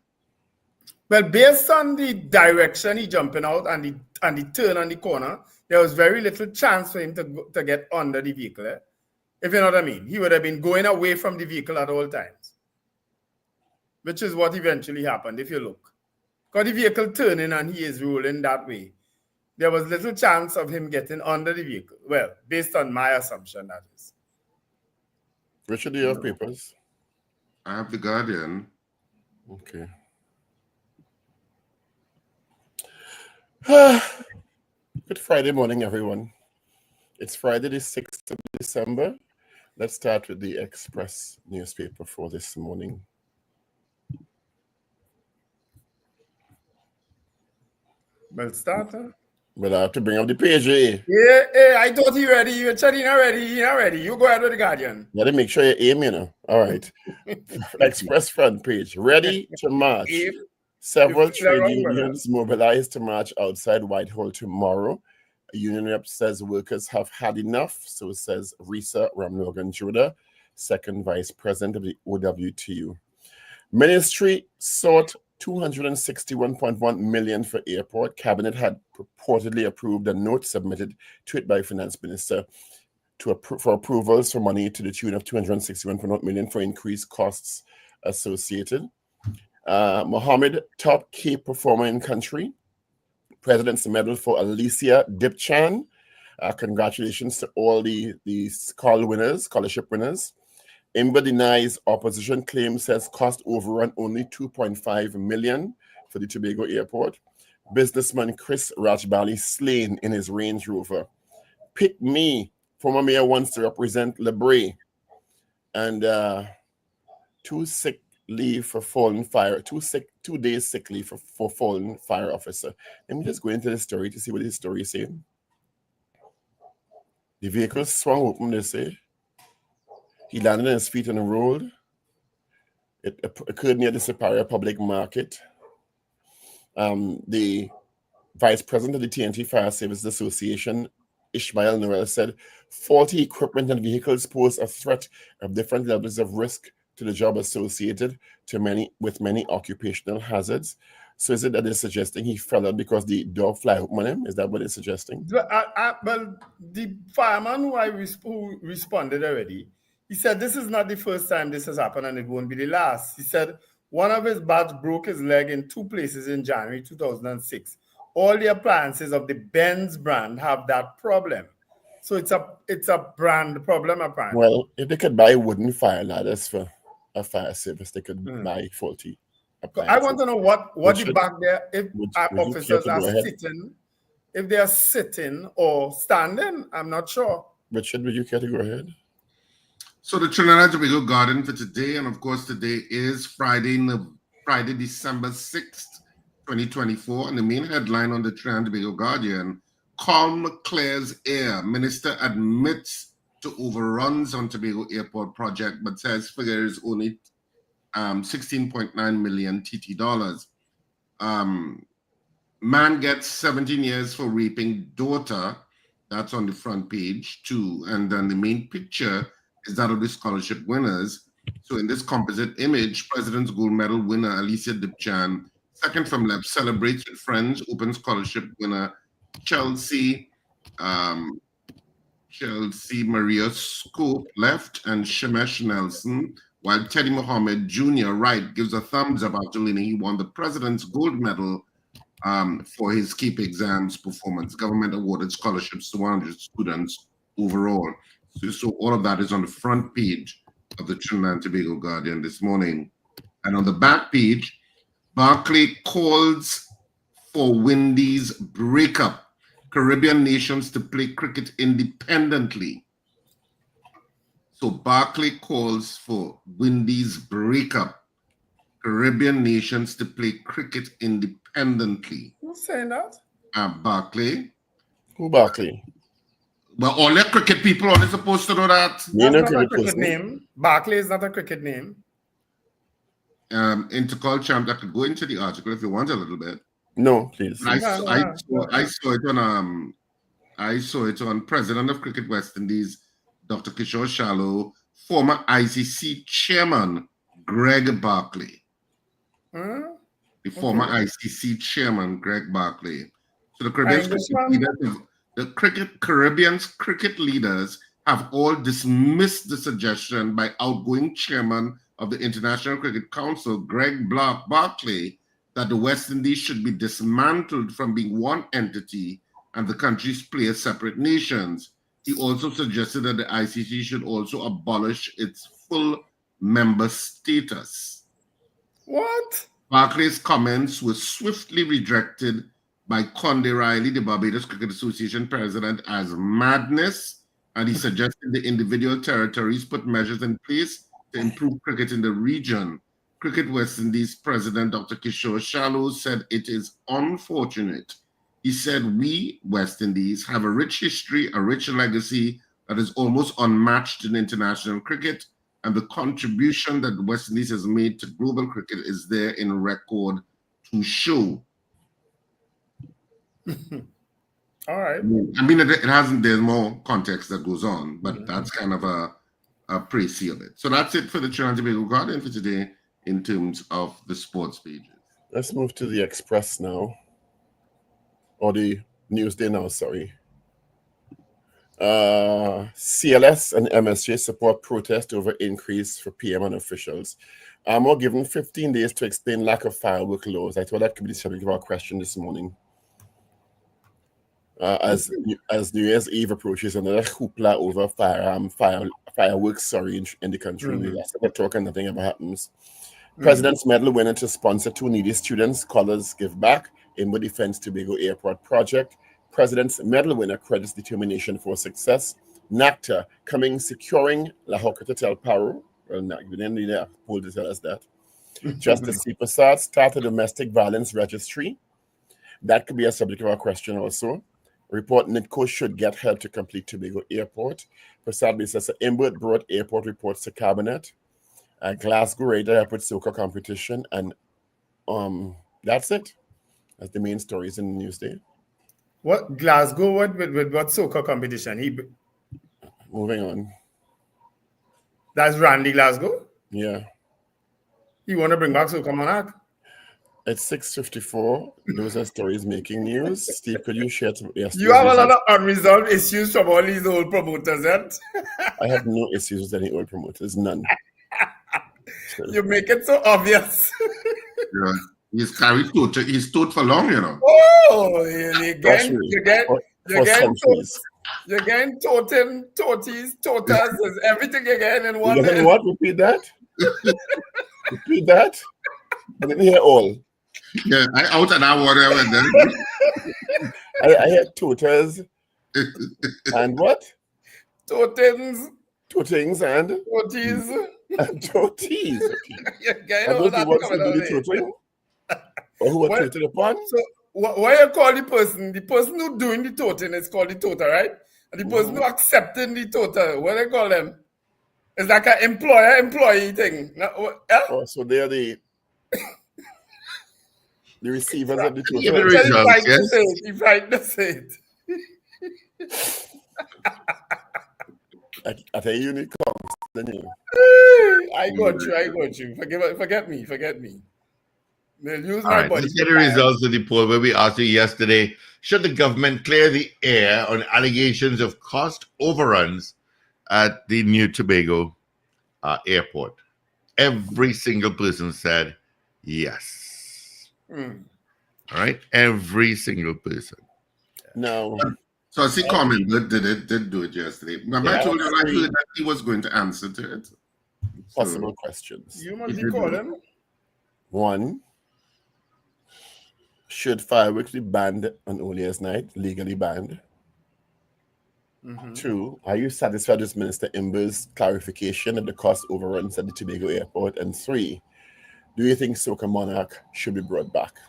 Well, based on the direction he jumping out and the turn on the corner, there was very little chance for him to get under the vehicle. If you know what I mean, he would have been going away from the vehicle at all times, which is what eventually happened. If you look, because the vehicle turning and he is rolling that way, there was little chance of him getting under the vehicle. Well, based on my assumption, that is. Richard, do you have papers? I have the Guardian. Okay. Good Friday morning, everyone. It's Friday, the 6th of December. Let's start with the Express newspaper for this morning. Well, start, huh? But I have to bring up the page, eh? Yeah, I thought you ready. You're chatting already. You're not ready. You go ahead with the Guardian. Gotta make sure you aim, you know. All right. Express front page. Ready to march. Several trade unions mobilized to march outside Whitehall tomorrow. A union rep says workers have had enough. So says Risa Ramlogan-Judah, second vice president of the OWTU. Ministry sought $261.1 million for airport. Cabinet had purportedly approved a note submitted to it by Finance Minister for approvals for money to the tune of $261.1 million for increased costs associated. Mohammed, top key performer in country. President's Medal for Alicia Dipchan. Congratulations to all the scholarship winners. Imber denies opposition claim, says cost overrun only $2.5 million for the Tobago airport. Businessman Chris Rajbali slain in his Range Rover. Pick me. Former mayor wants to represent Lebre. And 2 sick leave for fallen fire. 2 days sick leave for fallen fire officer. Let me just go into the story to see what this story is saying. The vehicle swung open, they say. He landed on his feet on the road. It occurred near the Superior Public Market. The vice president of the TNT Fire Services Association, Ishmael Noel, said faulty equipment and vehicles pose a threat of different levels of risk to the job associated with many occupational hazards. So is it that they're suggesting he fell out because the door fly open on him? Is that what they're suggesting? Well, the fireman who responded already, he said this is not the first time this has happened and it won't be the last. He said one of his bats broke his leg in 2 places in January 2006. All the appliances of the Benz brand have that problem. So it's a brand problem, apparently. Well, if they could buy wooden fire ladders for a fire service, they could buy faulty appliances. I want to know what the back there, if officers are sitting, if they are sitting or standing, I'm not sure. Richard, would you care to go ahead? So the Trinidad and Tobago Guardian for today, and of course today is Friday, December 6th, 2024, and the main headline on the Trinidad and Tobago Guardian, calm clears air. Minister admits to overruns on Tobago Airport project, but says figure is only 16.9 million TT dollars. Man gets 17 years for raping daughter. That's on the front page too. And then the main picture is that of the scholarship winners. So in this composite image, President's Gold Medal winner Alicia Dipchan, second from left, celebrates with friends, open scholarship winner Chelsea Maria Scope left, and Shemesh Nelson, while Teddy Mohammed Jr. right gives a thumbs up after learning he won the President's Gold Medal for his KEEP exams performance. Government awarded scholarships to 100 students overall. So all of that is on the front page of the Trinidad and Tobago Guardian this morning. And on the back page, Barclay calls for Windies breakup. Caribbean nations to play cricket independently. So Barclay calls for Windies breakup. Caribbean nations to play cricket independently. Who's saying that? Barclay. Who Barclay? Well, all the cricket people are supposed to know that. That's not a cricket name. Barclay is not a cricket name. Intercall champ, I could go into the article if you want a little bit. No, please. I saw it on President of Cricket West Indies, Dr. Kishore Shallow, former ICC chairman Greg Barclay. The former ICC chairman Greg Barclay. So the Caribbean's cricket leaders have all dismissed the suggestion by outgoing chairman of the International Cricket Council, Greg Barclay, that the West Indies should be dismantled from being one entity and the countries play as separate nations. He also suggested that the ICC should also abolish its full member status. What? Barclay's comments were swiftly rejected by Conde Riley, the Barbados Cricket Association president, as madness, and he suggested the individual territories put measures in place to improve cricket in the region. Cricket West Indies President Dr. Kishore Shallow said it is unfortunate. He said, we, West Indies, have a rich history, a rich legacy that is almost unmatched in international cricket, and the contribution that the West Indies has made to global cricket is there in record to show. All right. I mean, there's more context that goes on, but that's kind of a précis of it. So that's it for the Trinidad and Tobago Guardian for today in terms of the sports pages. Let's move to the Express now. Or the Newsday now, sorry. CLS and MSJ support protest over increase for PM and officials. We're given 15 days to explain lack of firework laws. I thought that could be the subject of our question this morning. As New Year's Eve approaches, another hoopla over fireworks, in the country. That's what we're talking, nothing ever happens. President's Medal winner to sponsor 2 needy students, Scholars Give Back, Inward Defense Tobago Airport Project. President's Medal winner credits determination for success. NACTA coming securing La Hocotel Paro. Well, we didn't need a poll to tell us that. Justice C. Prasad start a domestic violence registry. That could be a subject of our question also. Report NITCO should get help to complete Tobago Airport. Prasad says Imbert brought airport reports to cabinet. Glasgow Radar Airport Soca competition, and that's it. That's the main stories in the Newsday. What Glasgow? What soca competition? Moving on. That's Randy Glasgow. Yeah. You want to bring back Soca Monarch? It's 6:54. Those are stories making news. Steve, could you share some? Yes. You have a lot of unresolved issues from all these old promoters, eh? I have no issues with any old promoters. None. You make it so obvious. Yeah. He's carried tote. He's tote for long, you know. Oh, you're getting toties, totas, everything again in one. What? Repeat that. Repeat that. I didn't hear all. Yeah, I out and I water and then I heard totas and what? Totins. Tootings and Toties. toties. Okay. Yeah, Are those the ones who do the tooting? Or who are What- tooted upon? So why you call the person? The person who doing the toting is called the toter, right? And the person who accepting the toter, what they call them? It's like an employer-employee thing. Oh, so they are the receivers of the Yeah, the total. results, yes. He tried to say it. At a unicorn, then you. I got you. Forget me. They'll use All my right, body. let's get the results of the poll where we asked you yesterday, should the government clear the air on allegations of cost overruns at the New Tobago airport? Every single person said yes. Hmm. All right, every single person. No. So I see comment did do it yesterday. Remember I told you I heard that he was going to answer to it. Possible questions. You must be calling. 1. Should fireworks be banned on New Year's night, legally banned? 2. Are you satisfied with Minister Imber's clarification of the cost overruns at the Tobago airport? And 3, do you think Soca Monarch should be brought back?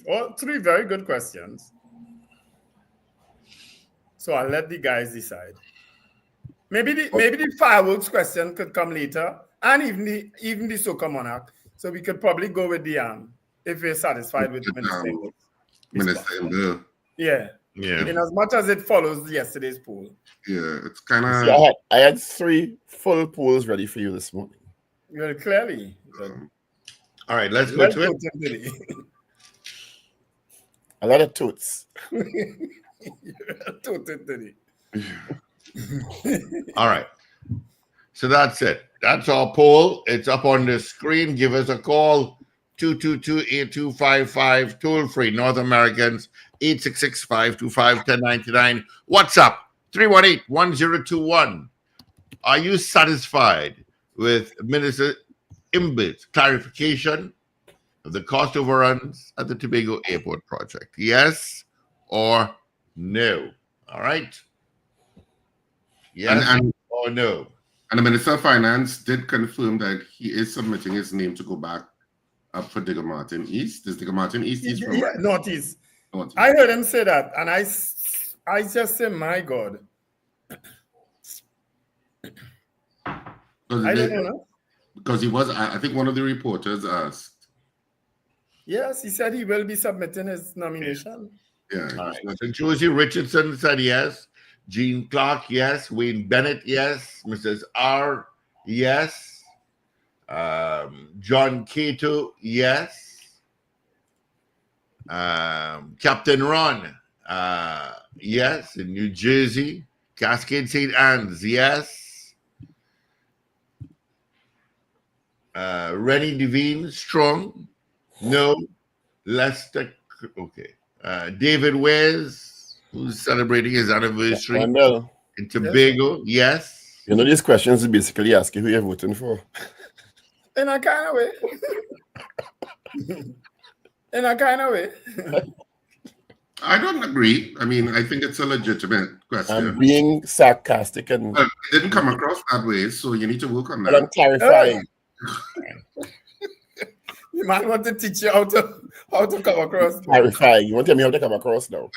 All 3 very good questions. So I'll let the guys decide. Maybe the fireworks question could come later, and even the Soca Monarch. So we could probably go with the if we're satisfied with Minister Imber. Yeah. In as much as it follows yesterday's poll. Yeah, it's kind of. See, I had 3 full polls ready for you this morning. Well, clearly. All right, let's go to it. A lot of toots. All right. So that's it. That's our poll. It's up on the screen. Give us a call. 222-8255. Toll free. North Americans 866-525-1099. WhatsApp 318-1021. Are you satisfied with Minister Imber's clarification of the cost overruns at the Tobago Airport project? Yes or no? All right. Yes or no? And the Minister of Finance did confirm that he is submitting his name to go back up for Digger Martin East. Is Digger Martin East? Northeast. I heard him say that, and I just say, my God. I don't know. Because he was, I think one of the reporters asked. Yes, he said he will be submitting his nomination. Yeah. All right. So Josie Richardson said yes. Jean Clark, yes. Wayne Bennett, yes. Mrs. R, yes. John Cato, yes. Captain Ron, yes. In New Jersey. Cascade St. Anne's, yes. Rennie Devine, strong. No. Lester, okay. David Wares, who's celebrating his anniversary Wendell. in Tobago, yes. You know, these questions basically ask you who you're voting for. In a kind of way. In a kind of way. I don't agree. I mean, I think it's a legitimate question. I'm being sarcastic and... Well, it didn't come across that way, so you need to work on that. But I'm clarifying. The man want to teach you how to come across. Clarifying. You want to tell me how to come across now?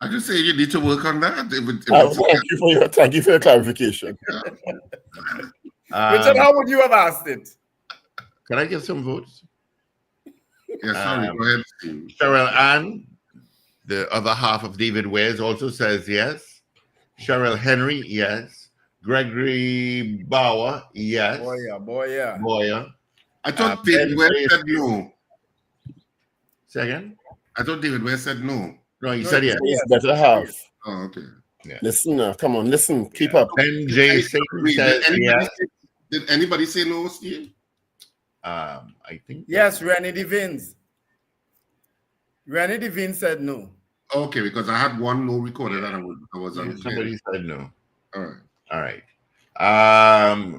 I just say you need to work on that. Thank you for your clarification. Richard, how would you have asked it? Can I get some votes? Yes, sorry, go ahead, Steve. Cheryl Ann, the other half of David Wares, also says yes. Cheryl Henry, yes. Gregory Bauer, yes. Boyer. I thought David Wares said no. Second? I thought David Wares said no. No, he said yes. It's better half. Oh, okay. Yeah. Listen, come on, listen, keep up. Ben J. Satan says yes. Did anybody say no, Steve? I think. Yes, Rennie Devines. Rennie Devine said no. Okay, because I had one no recorded and I was unclear. Somebody said no. All right. All right.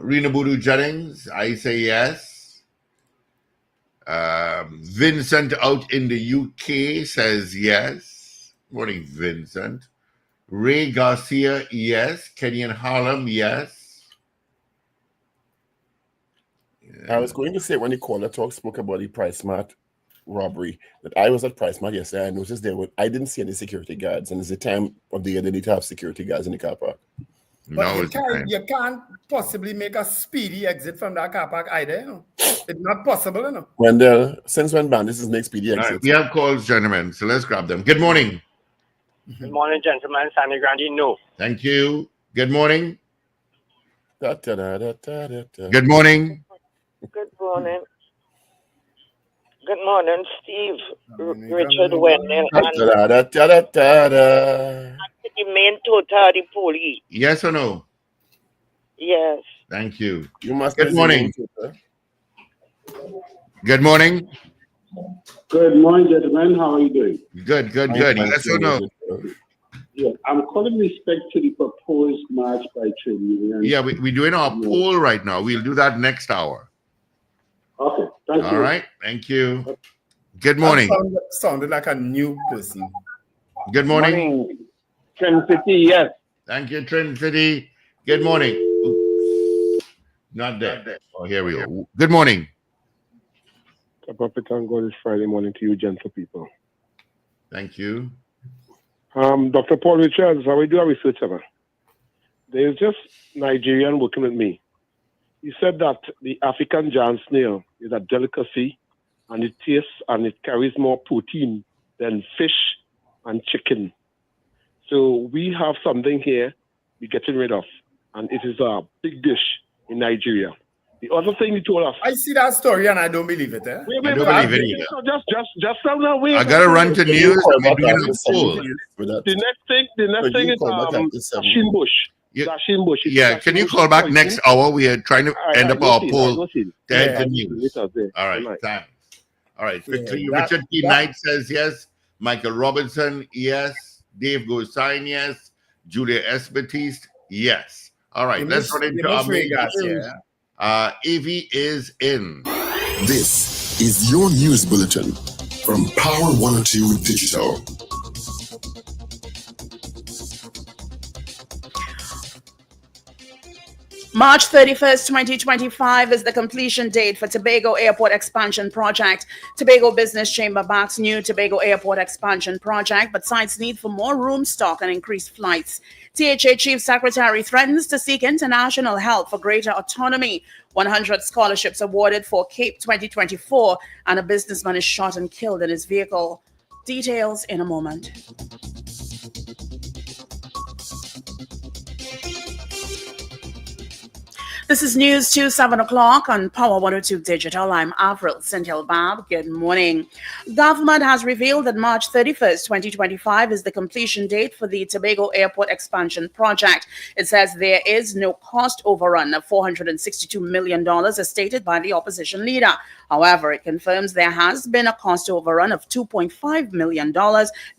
Rena Boodoo Jennings, I say yes. Vincent out in the UK says yes. Morning, Vincent. Ray Garcia, yes. Kenny and Harlem, yes. I was going to say when the caller spoke about the Price Mart robbery, that I was at Price Mart yesterday. I noticed I didn't see any security guards, and it's the time of the year they need to have security guards in the car park. But you can't possibly make a speedy exit from that car park either, you know. It's not possible, you know. Wendell, since when bandits make speedy exits? Right, we have calls, gentlemen, so let's grab them. Good morning. Good morning, gentlemen. Sammy Grandi, no. Thank you. Good morning. Good Good morning. Good morning. Good morning, Steve, Richard, Wendell, and the main total the police. Yes or no? Yes. Thank you. You must. Good morning. Good morning. Good morning, gentlemen. How are you doing? Good. Yes or no? Yeah, I'm calling respect to the proposed march by trade unions. Yeah, we're doing our poll right now. We'll do that next hour. Okay, thank you. All right, thank you. Good morning. Sounded like a new person. Good morning. Trend City, yes. Thank you, Trend City. Good morning. Oops. Not there. Oh, here we go. Good morning. Top of it and God, this Friday morning to you, gentle people. Thank you. Dr. Paul Richards, how we do our research ever? There's just Nigerian working with me. He said that the African giant snail is a delicacy and it tastes and it carries more protein than fish and chicken. So we have something here we're getting rid of, and it is a big dish in Nigeria. The other thing he told us. I see that story and I don't believe it. Eh? I don't believe it either. Just now, wait. I gotta run to news. We're doing a poll. The next thing is Dashin Bush. Yeah, can you call back next hour? We are trying to end up our poll to end the news. All right, thanks. All right, quickly. Richard P. Knight says yes. Michael Robinson, yes. Dave Gosign, yes. Julia S. Batiste, yes. All right, let's run into our main news. Evie is in. This is your news bulletin from Power 102 Digital. March 31st, 2025 is the completion date for Tobago Airport Expansion Project. Tobago Business Chamber backs new Tobago Airport Expansion Project, but cites need for more room stock and increased flights. THA Chief Secretary threatens to seek international help for greater autonomy. 100 scholarships awarded for Cape 2024, and a businessman is shot and killed in his vehicle. Details in a moment. This is News 2, 7 o'clock on Power 102 Digital. I'm Avril Senthil-Bab. Good morning. Government has revealed that March 31st, 2025 is the completion date for the Tobago Airport Expansion Project. It says there is no cost overrun of $462 million as stated by the opposition leader. However, it confirms there has been a cost overrun of $2.5 million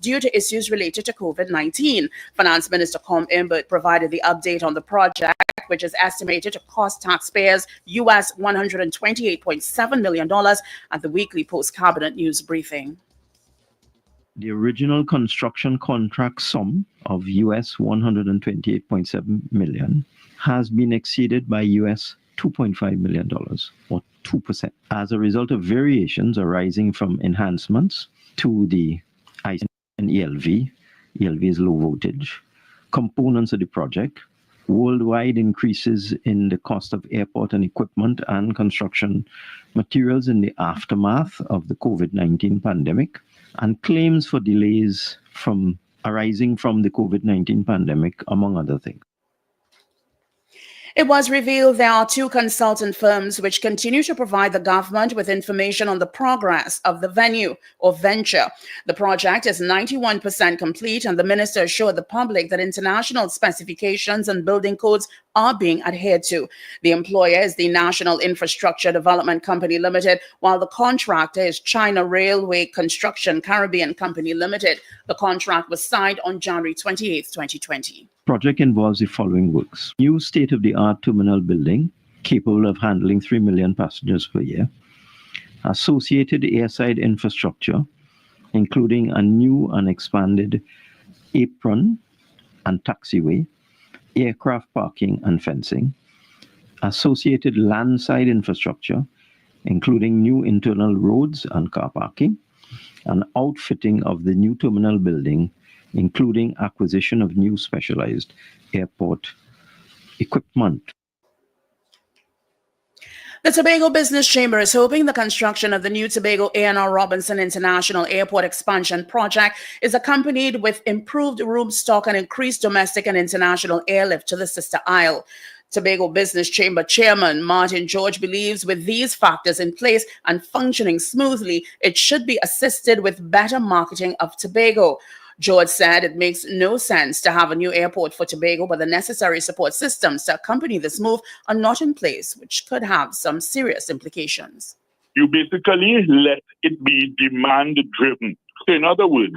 due to issues related to COVID-19. Finance Minister Com Imbert provided the update on the project, which is estimated to cost taxpayers US $128.7 million at the weekly post-cabinet news briefing. The original construction contract sum of US $128.7 million has been exceeded by US $2.5 million, or 2%, as a result of variations arising from enhancements to the IC and ELV. ELV is low voltage components of the project, worldwide increases in the cost of airport and equipment and construction materials in the aftermath of the COVID-19 pandemic, and claims for delays arising from the COVID-19 pandemic, among other things. It was revealed there are two consultant firms which continue to provide the government with information on the progress of the venue or venture. The project is 91% complete, and the minister assured the public that international specifications and building codes are being adhered to. The employer is the National Infrastructure Development Company Limited, while the contractor is China Railway Construction Caribbean Company Limited. The contract was signed on January 28, 2020. Project involves the following works: new state-of-the-art terminal building capable of handling 3 million passengers per year, associated airside infrastructure, including a new and expanded apron and taxiway, aircraft parking and fencing, associated landside infrastructure, including new internal roads and car parking, and outfitting of the new terminal building, including acquisition of new specialized airport equipment. The Tobago Business Chamber is hoping the construction of the new Tobago A&R Robinson International Airport expansion project is accompanied with improved room stock and increased domestic and international airlift to the sister isle. Tobago Business Chamber Chairman Martin George believes with these factors in place and functioning smoothly, it should be assisted with better marketing of Tobago. George said it makes no sense to have a new airport for Tobago, but the necessary support systems to accompany this move are not in place, which could have some serious implications. You basically let it be demand driven. So in other words,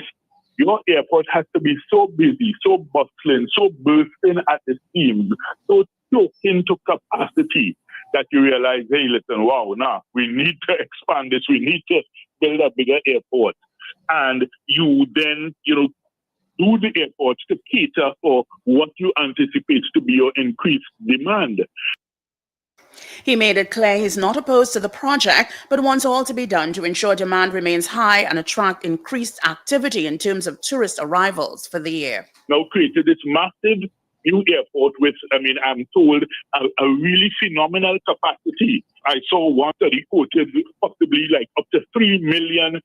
your airport has to be so busy, so bustling, so bursting at the seams, so choked into capacity that you realize, hey, listen, wow, now we need to expand this. We need to build a bigger airport. And you then, do the airport to cater for what you anticipate to be your increased demand. He made it clear he's not opposed to the project, but wants all to be done to ensure demand remains high and attract increased activity in terms of tourist arrivals for the year. Now created this massive new airport with, I'm told, a really phenomenal capacity. I saw one study quoted possibly like up to 3 million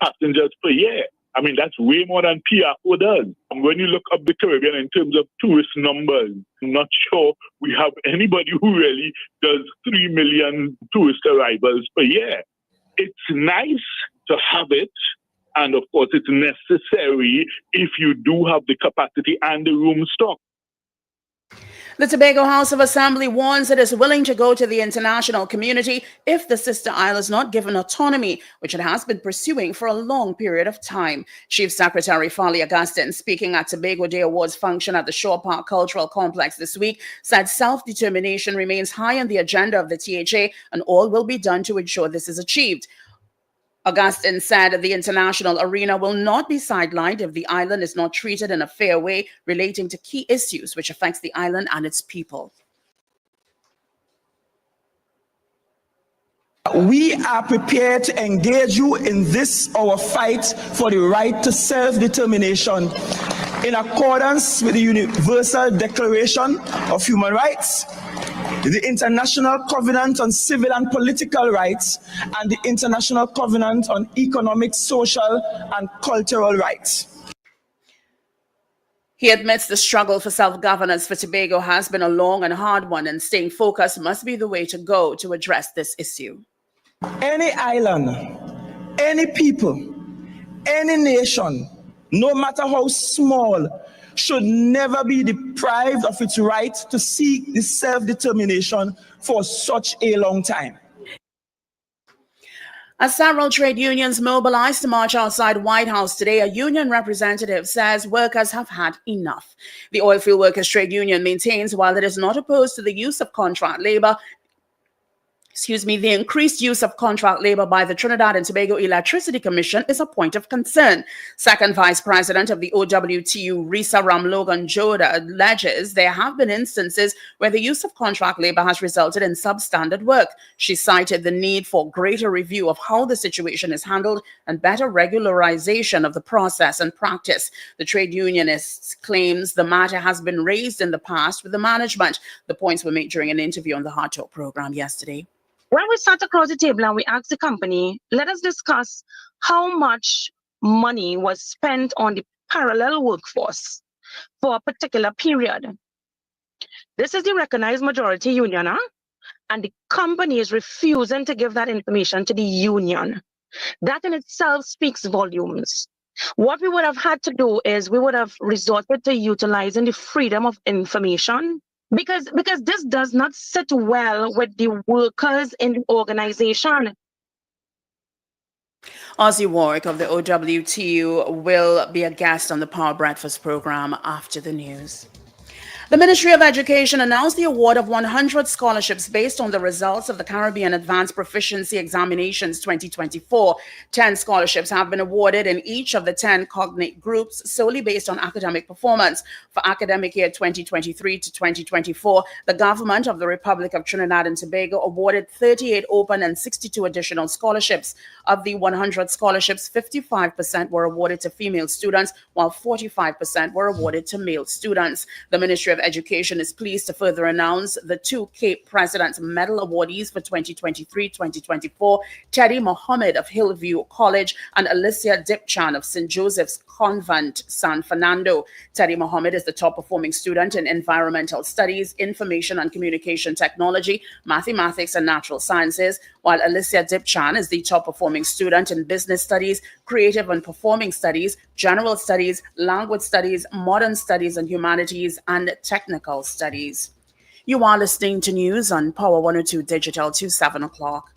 passengers per year. That's way more than Piaco does. And when you look up the Caribbean in terms of tourist numbers, I'm not sure we have anybody who really does 3 million tourist arrivals per year. It's nice to have it. And of course, it's necessary if you do have the capacity and the room stock. The Tobago House of Assembly warns it is willing to go to the international community if the sister isle is not given autonomy, which it has been pursuing for a long period of time. Chief Secretary Farley Augustine, speaking at Tobago Day Awards function at the Shore Park Cultural Complex this week, said self-determination remains high on the agenda of the THA and all will be done to ensure this is achieved. Augustine said the international arena will not be sidelined if the island is not treated in a fair way relating to key issues which affects the island and its people. We are prepared to engage you in this, our fight for the right to self-determination in accordance with the Universal Declaration of Human Rights, the International Covenant on Civil and Political Rights, and the International Covenant on Economic, Social, and Cultural Rights. He admits the struggle for self-governance for Tobago has been a long and hard one, and staying focused must be the way to go to address this issue. Any island, any people, any nation, no matter how small, should never be deprived of its right to seek this self-determination for such a long time. As several trade unions mobilized to march outside White House today, a union representative says workers have had enough. The Oilfield Workers Trade Union maintains while it is not opposed to the use of contract labor, the increased use of contract labor by the Trinidad and Tobago Electricity Commission is a point of concern. Second Vice President of the OWTU, Risa Ramlogan Joda, alleges there have been instances where the use of contract labor has resulted in substandard work. She cited the need for greater review of how the situation is handled and better regularization of the process and practice. The trade unionist claims the matter has been raised in the past with the management. The points were made during an interview on the Hard Talk program yesterday. When we sat across the table and we asked the company, let us discuss how much money was spent on the parallel workforce for a particular period. This is the recognized majority union, and the company is refusing to give that information to the union. That in itself speaks volumes. What we would have had to do is we would have resorted to utilizing the freedom of information, because this does not sit well with the workers in the organization. Ozzy Warwick of the OWTU will be a guest on the Power Breakfast program after the news. The Ministry of Education announced the award of 100 scholarships based on the results of the Caribbean Advanced Proficiency Examinations 2024. 10 scholarships have been awarded in each of the 10 cognate groups solely based on academic performance. For academic year 2023 to 2024, the government of the Republic of Trinidad and Tobago awarded 38 open and 62 additional scholarships. Of the 100 scholarships, 55% were awarded to female students, while 45% were awarded to male students. The Ministry of Education is pleased to further announce the 2 Cape President's Medal awardees for 2023-2024, Teddy Mohammed of Hillview College and Alicia Dipchan of St. Joseph's Convent, San Fernando. Teddy Mohammed is the top performing student in environmental studies, information and communication technology, mathematics and natural sciences, while Alicia Dipchan is the top performing student in business studies, creative and performing studies, general studies, language studies, modern studies and humanities, and technical studies. You are listening to news on Power 102 Digital to 7 o'clock.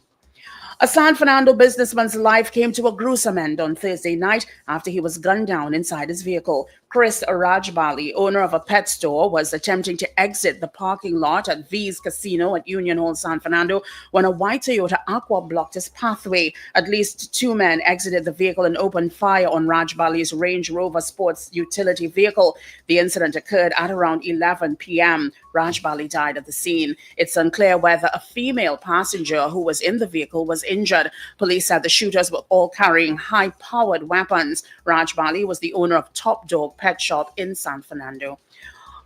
A San Fernando businessman's life came to a gruesome end on Thursday night after he was gunned down inside his vehicle. Chris Rajbali, owner of a pet store, was attempting to exit the parking lot at V's Casino at Union Hall, San Fernando, when a white Toyota Aqua blocked his pathway. At least 2 men exited the vehicle and opened fire on Rajbali's Range Rover Sports utility vehicle. The incident occurred at around 11 p.m. Rajbali died at the scene. It's unclear whether a female passenger who was in the vehicle was injured. Police said the shooters were all carrying high-powered weapons. Rajbali was the owner of Top Dog Pet Shop in San Fernando.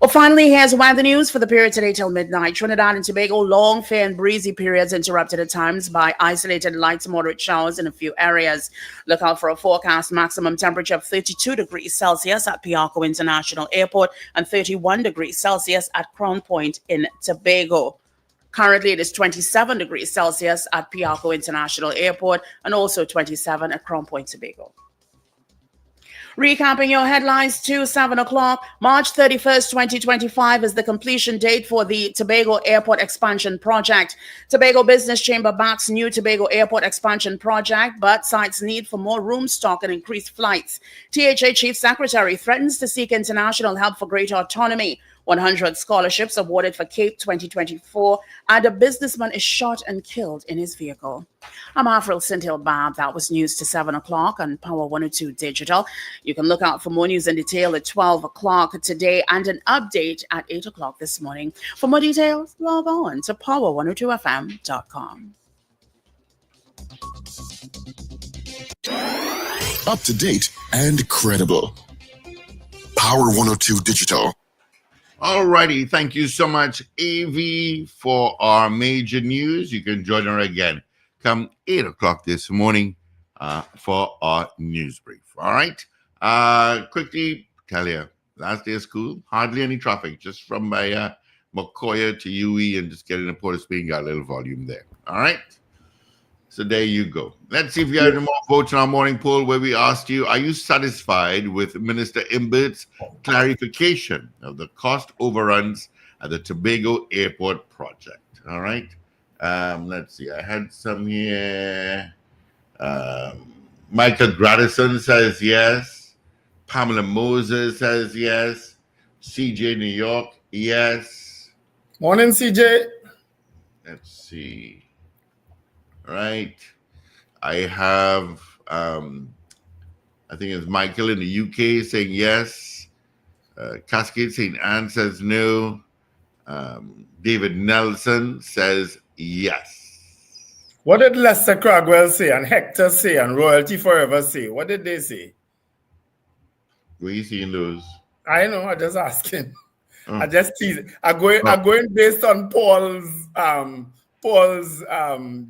Well, finally, here's weather news for the period today till midnight. Trinidad and Tobago, long, fair and breezy periods interrupted at times by isolated light to moderate showers in a few areas. Look out for a forecast maximum temperature of 32 degrees Celsius at Piarco International Airport and 31 degrees Celsius at Crown Point in Tobago. Currently, it is 27 degrees Celsius at Piarco International Airport and also 27 at Crown Point, Tobago. Recapping your headlines to 7 o'clock, March 31st, 2025 is the completion date for the Tobago Airport Expansion Project. Tobago Business Chamber backs new Tobago Airport Expansion Project, but cites need for more room stock and increased flights. THA Chief Secretary threatens to seek international help for greater autonomy. 100 scholarships awarded for Cape 2024, and a businessman is shot and killed in his vehicle. I'm Avril Sintil-Bab. That was news to 7 o'clock on Power 102 Digital. You can look out for more news in detail at 12 o'clock today and an update at 8 o'clock this morning. For more details, log on to power102fm.com. Up to date and credible. Power 102 Digital. Alrighty, thank you so much, AV, for our major news. You can join her again come 8 o'clock this morning for our news brief. All right, quickly tell you, last day of school, hardly any traffic, just from my McCoy to UE and just getting the Port of Spain, got a little volume there. All right, so there you go. Let's see if you have any more votes in our morning poll where we asked you, are you satisfied with Minister Imbert's clarification of the cost overruns at the Tobago Airport project? All right. Let's see. I had some here. Michael Gradison says yes. Pamela Moses says yes. CJ New York, yes. Morning, CJ. Let's see. All right. I have, I think it's Michael in the UK saying yes. Cascade St. Anne says no. David Nelson says yes. What did Lester Cragwell say and Hector say and Royalty Forever say? What did they say? Were you seeing those? I know, I'm just asking. I just tease. I'm going based on Paul's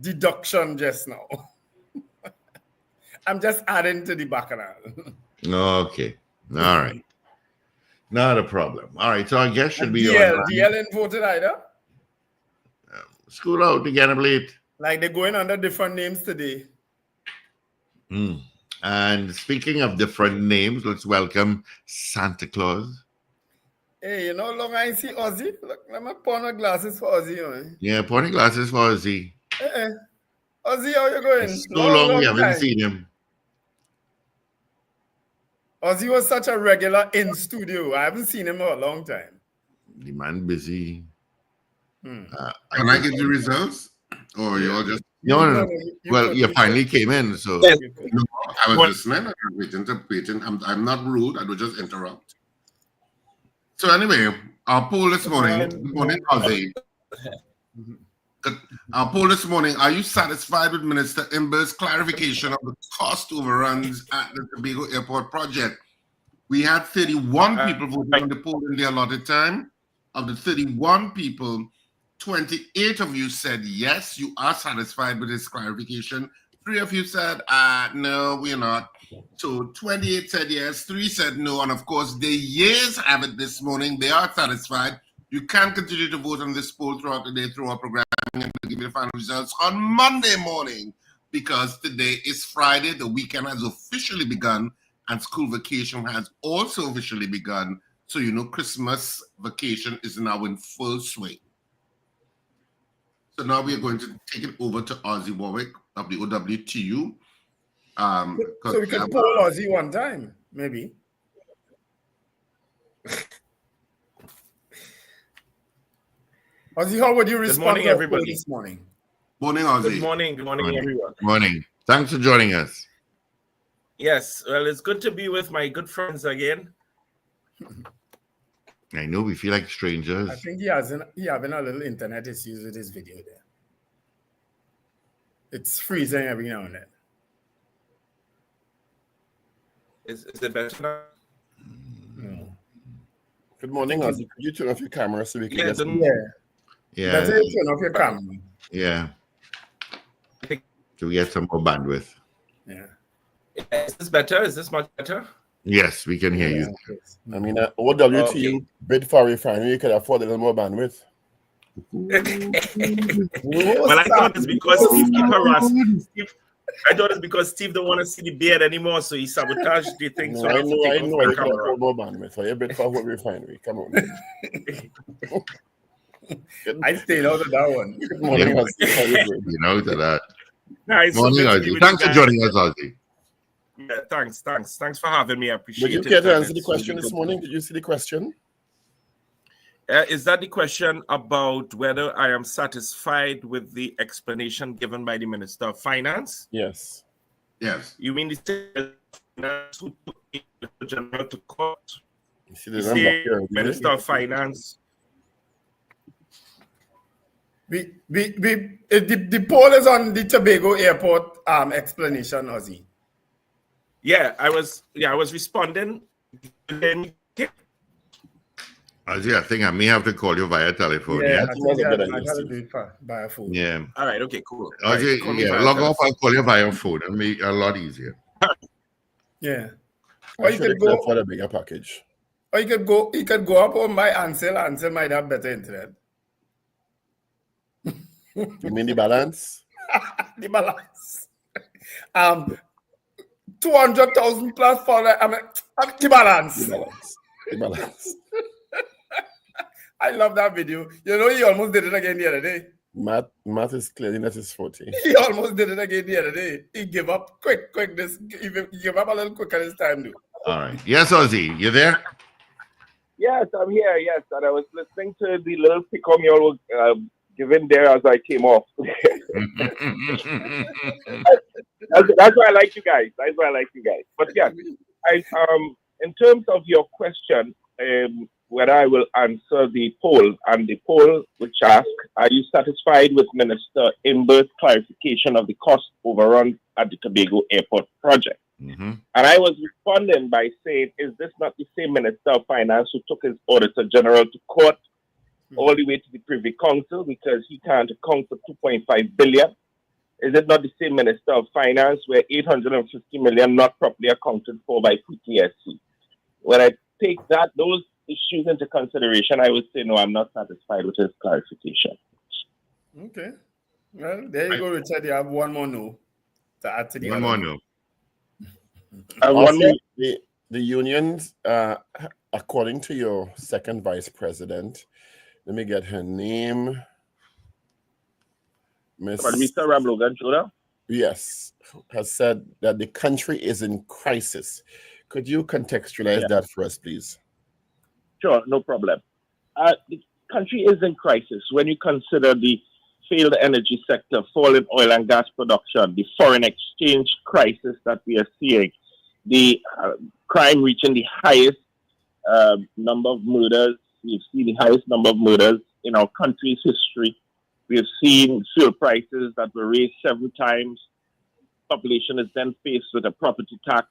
deduction just now. I'm just adding to the bacchanal. Okay. All right. Not a problem. All right. So I guess should be online. DL ain't voted either. School out again, I believe. Like they're going under different names today. And speaking of different names, let's welcome Santa Claus. Hey, you know, long I see Ozzy. Look, let me put on glasses for Ozzy. You know? Yeah, putting glasses for Ozzy. Hey, Ozzy, how you going? It's so long we haven't seen him. Ozzy was such a regular in studio. I haven't seen him for a long time. The man busy. Can I give you results? Or you all just... No. Well, you finally came in, so... No, I was listening. I was waiting. I'm not rude. I would just interrupt. So anyway, our poll this morning. Good morning, Ozzy. Our poll this morning. Are you satisfied with Minister Imber's clarification of the cost overruns at the Tobago Airport project? We had 31 people voting on the poll in the allotted time. Of the 31 people, 28 of you said yes, you are satisfied with his clarification. 3 of you said, no, we're not. So 28 said yes, 3 said no, and of course the yeas have it this morning. They are satisfied. You can continue to vote on this poll throughout the day through our programming, and we'll give you the final results on Monday morning, because today is Friday. The weekend has officially begun, and school vacation has also officially begun. So you know Christmas vacation is now in full swing. So now we are going to take it over to Ozzy Warwick of the OWTU. So we can poll Ozzy one time, maybe. Ozzy, how would you respond morning, to our poll everybody. this morning? Morning, Ozzy. Good morning, everyone. Morning. Thanks for joining us. Yes, well, it's good to be with my good friends again. I know we feel like strangers. I think he having a little internet issues with his video there. It's freezing every now and then. Is it better now? No. Good morning, Ozzy. Could you turn off your camera so we can get some... Yeah. Better you turn off your camera. Yeah. So we get some more bandwidth. Yeah. Is this better? Is this much better? Yes, we can hear you. I mean, OWTU bid for a refinery, you could afford a little more bandwidth. Well, I thought it's because Steve keep harassing. I thought it's because Steve don't want to see the beard anymore, so he sabotaged the thing. No, So I know. You could camera. afford more bandwidth. So you bid for a whole refinery. Come on. I stayed out of that one. Good morning, Ozzy. How you doing? You know that. Nice. Morning, Ozzy. Thanks for joining us, Ozzy. Yeah, thanks for having me. I appreciate Would you it. care to answer the question this morning? Did you see the question? Is that the question about whether I am satisfied with the explanation given by the Minister of Finance? Yes. Yes. You mean the who took the general to court? You see the number here. Minister of Finance. The poll is on the Tobago Airport explanation, Ozzy. Yeah, I was responding. Ozzy, I think I may have to call you via telephone. Yeah, Yeah. I gotta do it by phone. Yeah. All right. Okay. Cool. Ozzy, log off. I'll call you via phone. It'll make it a lot easier. Yeah. Or you could go for a bigger package. Or you could go up on my Ansel. Ansel might have better internet. You mean the balance? The balance. 200,000 plus for the balance. The balance. I love that video. You know, he almost did it again the other day. Matt is clearly not his forte. He almost did it again the other day. He gave up quick. He gave up a little quicker this time, dude. All right. Yes, Ozzy, you there? Yes, I'm here. Yes, and I was listening to the little pick-on you all were giving there as I came off. That's why I like you guys. But yeah, in terms of your question, whether I will answer the poll, and the poll which asks, are you satisfied with Minister Imber's clarification of the cost overrun at the Tobago Airport project? Mm-hmm. And I was responding by saying, is this not the same Minister of Finance who took his Auditor General to court all the way to the Privy Council because he can't account for 2.5 billion? Is it not the same Minister of Finance where 850 million not properly accounted for by PTSC? When I take those issues into consideration, I would say, no, I'm not satisfied with his clarification. Okay. Well, there you go, Richard. You have one more no to add to the One more no. Also, the unions, according to your second vice president, let me get her name. Mr. Ramlogan Choda? Yes, has said that the country is in crisis. Could you contextualize that for us, please? Sure, no problem. the country is in crisis when you consider the failed energy sector, fall in oil and gas production, the foreign exchange crisis that we are seeing, the crime reaching the highest number of murders. We've seen the highest number of murders in our country's history. We have seen fuel prices that were raised several times. Population is then faced with a property tax.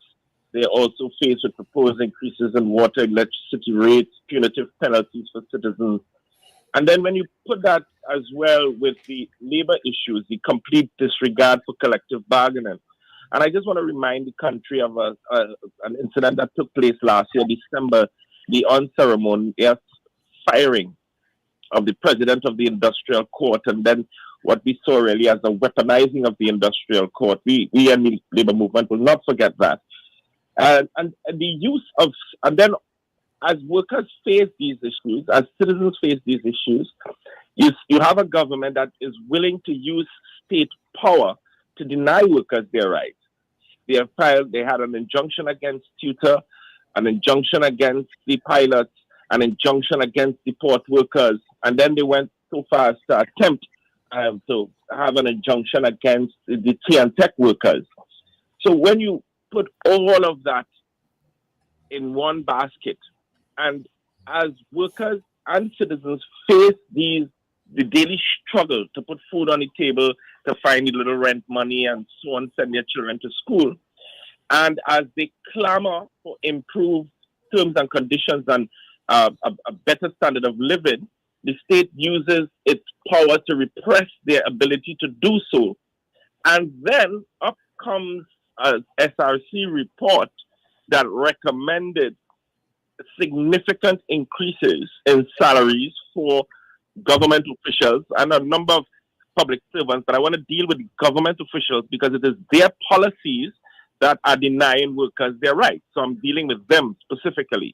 They are also faced with proposed increases in water and electricity rates, punitive penalties for citizens. And then when you put that as well with the labor issues, the complete disregard for collective bargaining. And I just want to remind the country of an incident that took place last year, December, the unceremonious firing of the president of the industrial court, and then what we saw really as a weaponizing of the industrial court. We and the labor movement will not forget that. And the use of, and then as workers face these issues, as citizens face these issues, you have a government that is willing to use state power to deny workers their rights. They had an injunction against Tutor, an injunction against the pilots, an injunction against the port workers, and then they went so far as to attempt to have an injunction against the tea and tech workers. So when you put all of that in one basket, and as workers and citizens face the daily struggle to put food on the table, to find a little rent money and so on, send their children to school, and as they clamor for improved terms and conditions and a better standard of living, the state uses its power to repress their ability to do so. And then up comes a SRC report that recommended significant increases in salaries for government officials and a number of public servants. But I want to deal with government officials because it is their policies that are denying workers their rights. So I'm dealing with them specifically.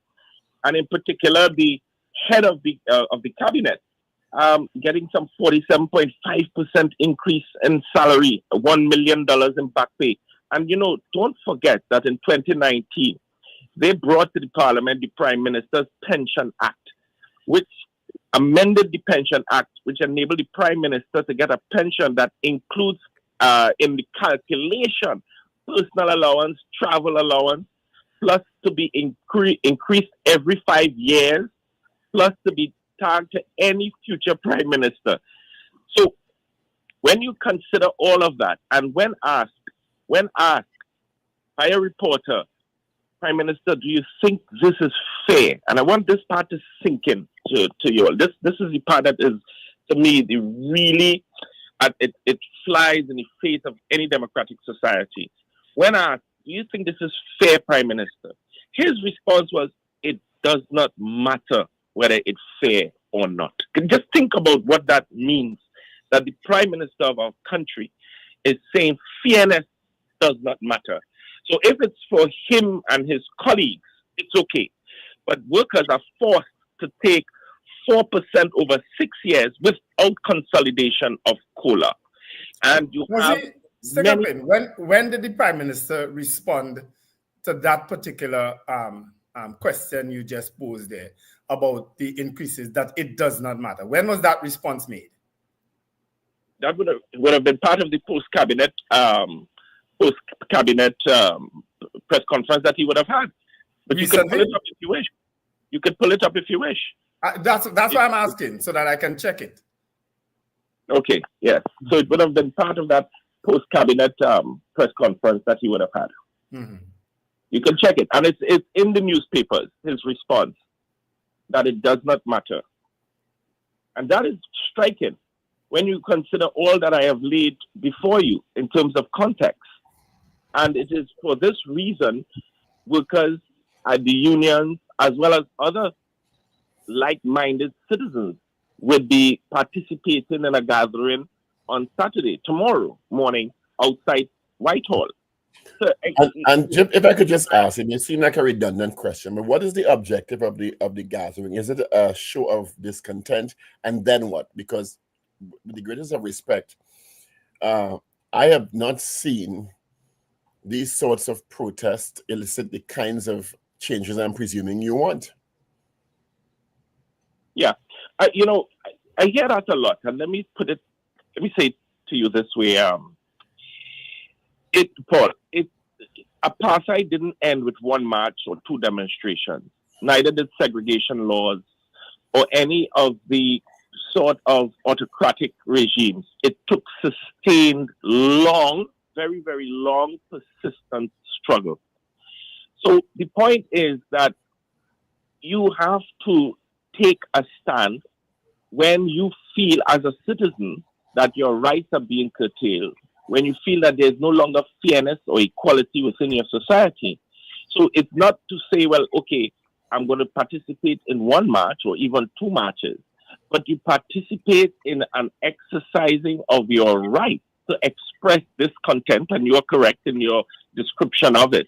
And in particular, the head of the cabinet getting some 47.5% increase in salary, $1 million in back pay. And, don't forget that in 2019, they brought to the parliament the Prime Minister's Pension Act, which amended the Pension Act, which enabled the Prime Minister to get a pension that includes in the calculation personal allowance, travel allowance, plus to be increased every 5 years, plus to be tagged to any future prime minister. So when you consider all of that, and when asked by a reporter, Prime Minister, do you think this is fair? And I want this part to sink in to you all. This is the part that is, to me, the really, it flies in the face of any democratic society. When asked, do you think this is fair, Prime Minister? His response was, it does not matter whether it's fair or not. Just think about what that means, that the Prime Minister of our country is saying fairness does not matter. So if it's for him and his colleagues, it's okay. But workers are forced to take 4% over 6 years without consolidation of COLA. And you have... When did the Prime Minister respond to that particular question you just posed there about the increases, that it does not matter? When was that response made? That would have been part of the post-cabinet press conference that he would have had. But you can pull it up if you wish. You could pull it up if you wish. That's why I'm asking, so that I can check it. Okay, yes. So it would have been part of that post-cabinet press conference that he would have had. Mm-hmm. You can check it. And it's in the newspapers, his response, that it does not matter. And that is striking when you consider all that I have laid before you in terms of context. And it is for this reason, workers at the unions, as well as other like-minded citizens, will be participating in a gathering on Saturday, tomorrow morning, outside Whitehall. So, and Jim, if I could just ask, it may seem like a redundant question, but what is the objective of the gathering? Is it a show of discontent, and then what? Because with the greatest of respect, I have not seen these sorts of protests elicit the kinds of changes I'm presuming you want. Yeah. I hear that a lot. And let me say it to you this way. Paul, apartheid didn't end with one march or two demonstrations. Neither did segregation laws or any of the sort of autocratic regimes. It took sustained, long, very, very long, persistent struggle. So the point is that you have to take a stand when you feel as a citizen that your rights are being curtailed, when you feel that there's no longer fairness or equality within your society. So it's not to say, well, okay, I'm going to participate in one march or even two marches, but you participate in an exercising of your right to express discontent, and you're correct in your description of it,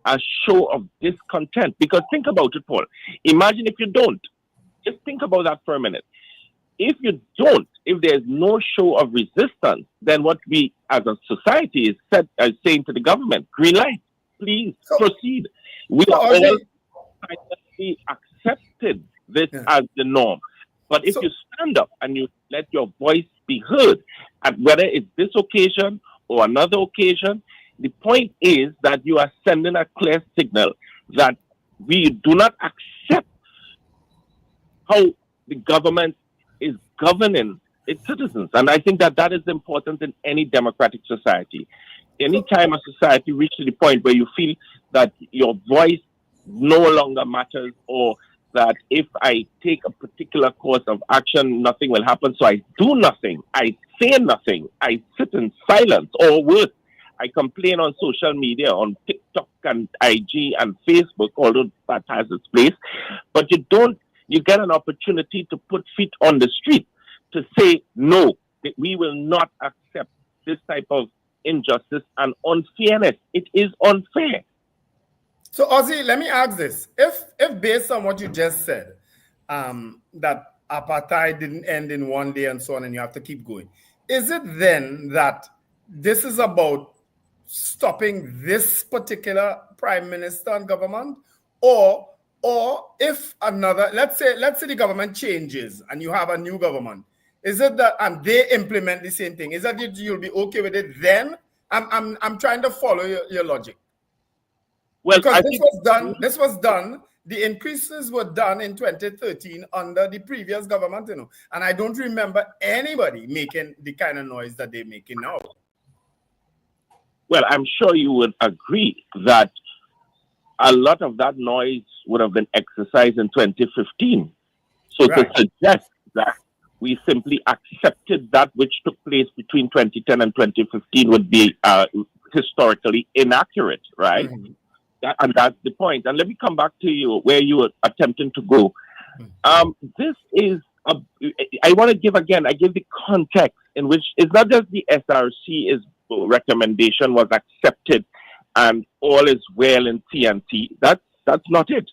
a show of discontent. Because think about it, Paul. Imagine if you don't. Just think about that for a minute. If you don't, if there's no show of resistance, then what we as a society is saying to the government, green light, please proceed. We are all finally accepted this as the norm. But if you stand up and you let your voice be heard, and whether it's this occasion or another occasion, the point is that you are sending a clear signal that we do not accept how the government is governing its citizens. And I think that that is important in any democratic society. Anytime a society reaches the point where you feel that your voice no longer matters, or that if I take a particular course of action, nothing will happen, so I do nothing, I say nothing, I sit in silence, or worse, I complain on social media, on TikTok and IG and Facebook, although that has its place, but you get an opportunity to put feet on the street to say, no, we will not accept this type of injustice and unfairness. It is unfair. So, Ozzy, let me ask this. If based on what you just said, that apartheid didn't end in one day and so on, and you have to keep going, is it then that this is about stopping this particular prime minister and government? Or if another, let's say the government changes and you have a new government, is it that, and they implement the same thing, is that you'll be okay with it then? I'm trying to follow your logic. Well, because this was done, the increases were done in 2013 under the previous government, and I don't remember anybody making the kind of noise that they're making now. Well, I'm sure you would agree that a lot of that noise would have been exercised in 2015. So to suggest that we simply accepted that which took place between 2010 and 2015 would be historically inaccurate, right? Mm-hmm. And that's the point. And let me come back to you where you were attempting to go. This is, I want to give again, I give the context in which it's not just the SRC's recommendation was accepted and all is well in TNT. That's not it.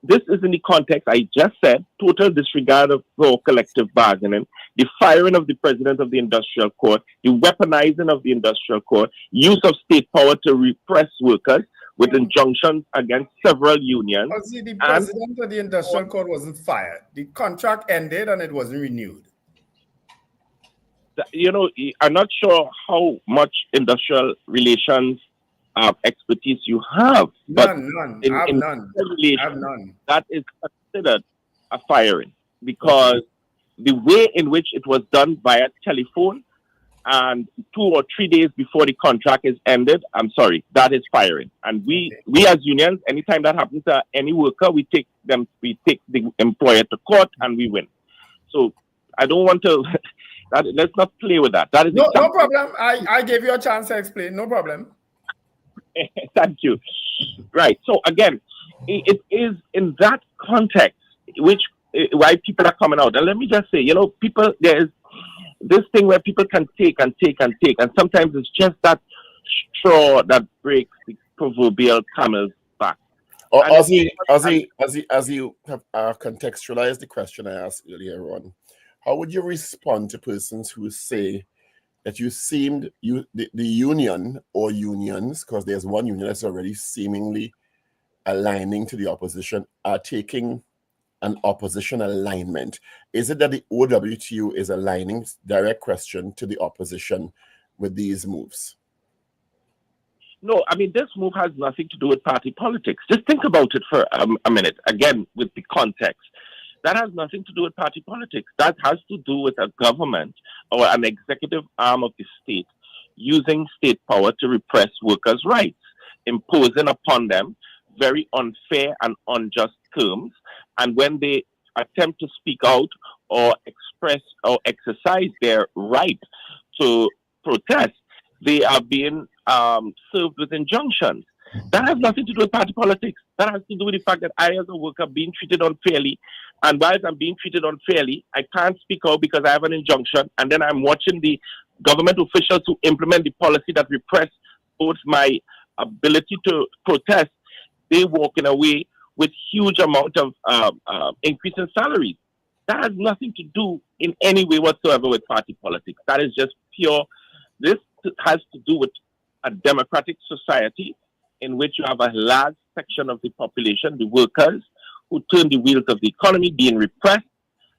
This is in the context I just said, total disregard of collective bargaining, the firing of the president of the industrial court, the weaponizing of the industrial court, use of state power to repress workers with injunctions against several unions. The president of the industrial court wasn't fired. The contract ended and it wasn't renewed. I'm not sure how much industrial relations expertise you have. None. I have none. That is considered a firing because the way in which it was done via telephone and 2 or 3 days before the contract is ended, I'm sorry, that is firing. And we as unions, anytime that happens to any worker, we take the employer to court and we win. So I don't want to, let's not play with that. That is no problem. I gave you a chance to explain. No problem. Thank you. Right. So again, it is in that context why people are coming out. And let me just say, people, there is this thing where people can take and take and take, and sometimes it's just that straw that breaks the proverbial camel's back. As you have contextualized the question I asked earlier on, how would you respond to persons who say that the union or unions, because there's one union that's already seemingly aligning to the opposition, are taking an opposition alignment? Is it that the OWTU is aligning, direct question, to the opposition with these moves? No, I mean, this move has nothing to do with party politics. Just think about it for a minute, again, with the context. That has nothing to do with party politics. That has to do with a government or an executive arm of the state using state power to repress workers' rights, imposing upon them very unfair and unjust terms. And when they attempt to speak out or express or exercise their right to protest, they are being served with injunctions. That has nothing to do with party politics. That has to do with the fact that I, as a worker, being treated unfairly. And whilst I'm being treated unfairly, I can't speak out because I have an injunction. And then I'm watching the government officials who implement the policy that repress both my ability to protest. They walking away with huge amount of increase in salaries. That has nothing to do in any way whatsoever with party politics. That is just pure. This has to do with a democratic society in which you have a large section of the population, the workers, who turn the wheels of the economy, being repressed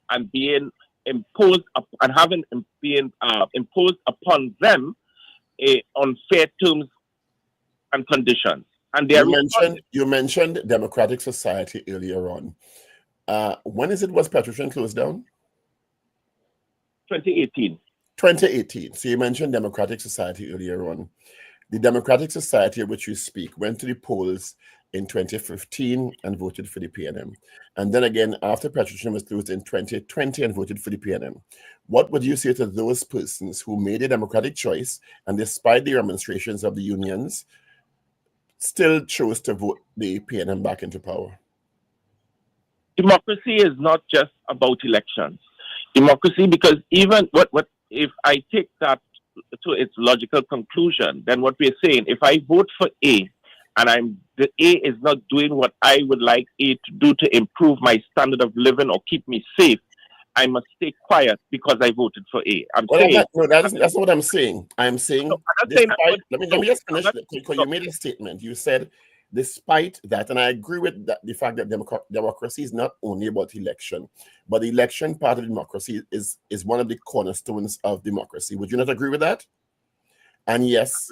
and being imposed and having been imposed upon them unfair terms and conditions. And they you mentioned democratic society earlier on. When is it was Petroshan closed down? 2018. 2018. So you mentioned democratic society earlier on. The Democratic Society of which you speak went to the polls in 2015 and voted for the PNM. And then again, after Petroshan was closed in 2020 and voted for the PNM. What would you say to those persons who made a democratic choice and despite the demonstrations of the unions, still chose to vote the PNM back into power? Democracy is not just about elections. Democracy, because even what if I take that to its logical conclusion, then what we're saying, if I vote for A and the A is not doing what I would like A to do to improve my standard of living or keep me safe, I must stay quiet because I voted for A. That's not what I'm saying. I'm saying, let me just finish because you made a statement. You said, despite that, and I agree with that, the fact that democracy is not only about election, but the election part of democracy is one of the cornerstones of democracy. Would you not agree with that? And yes,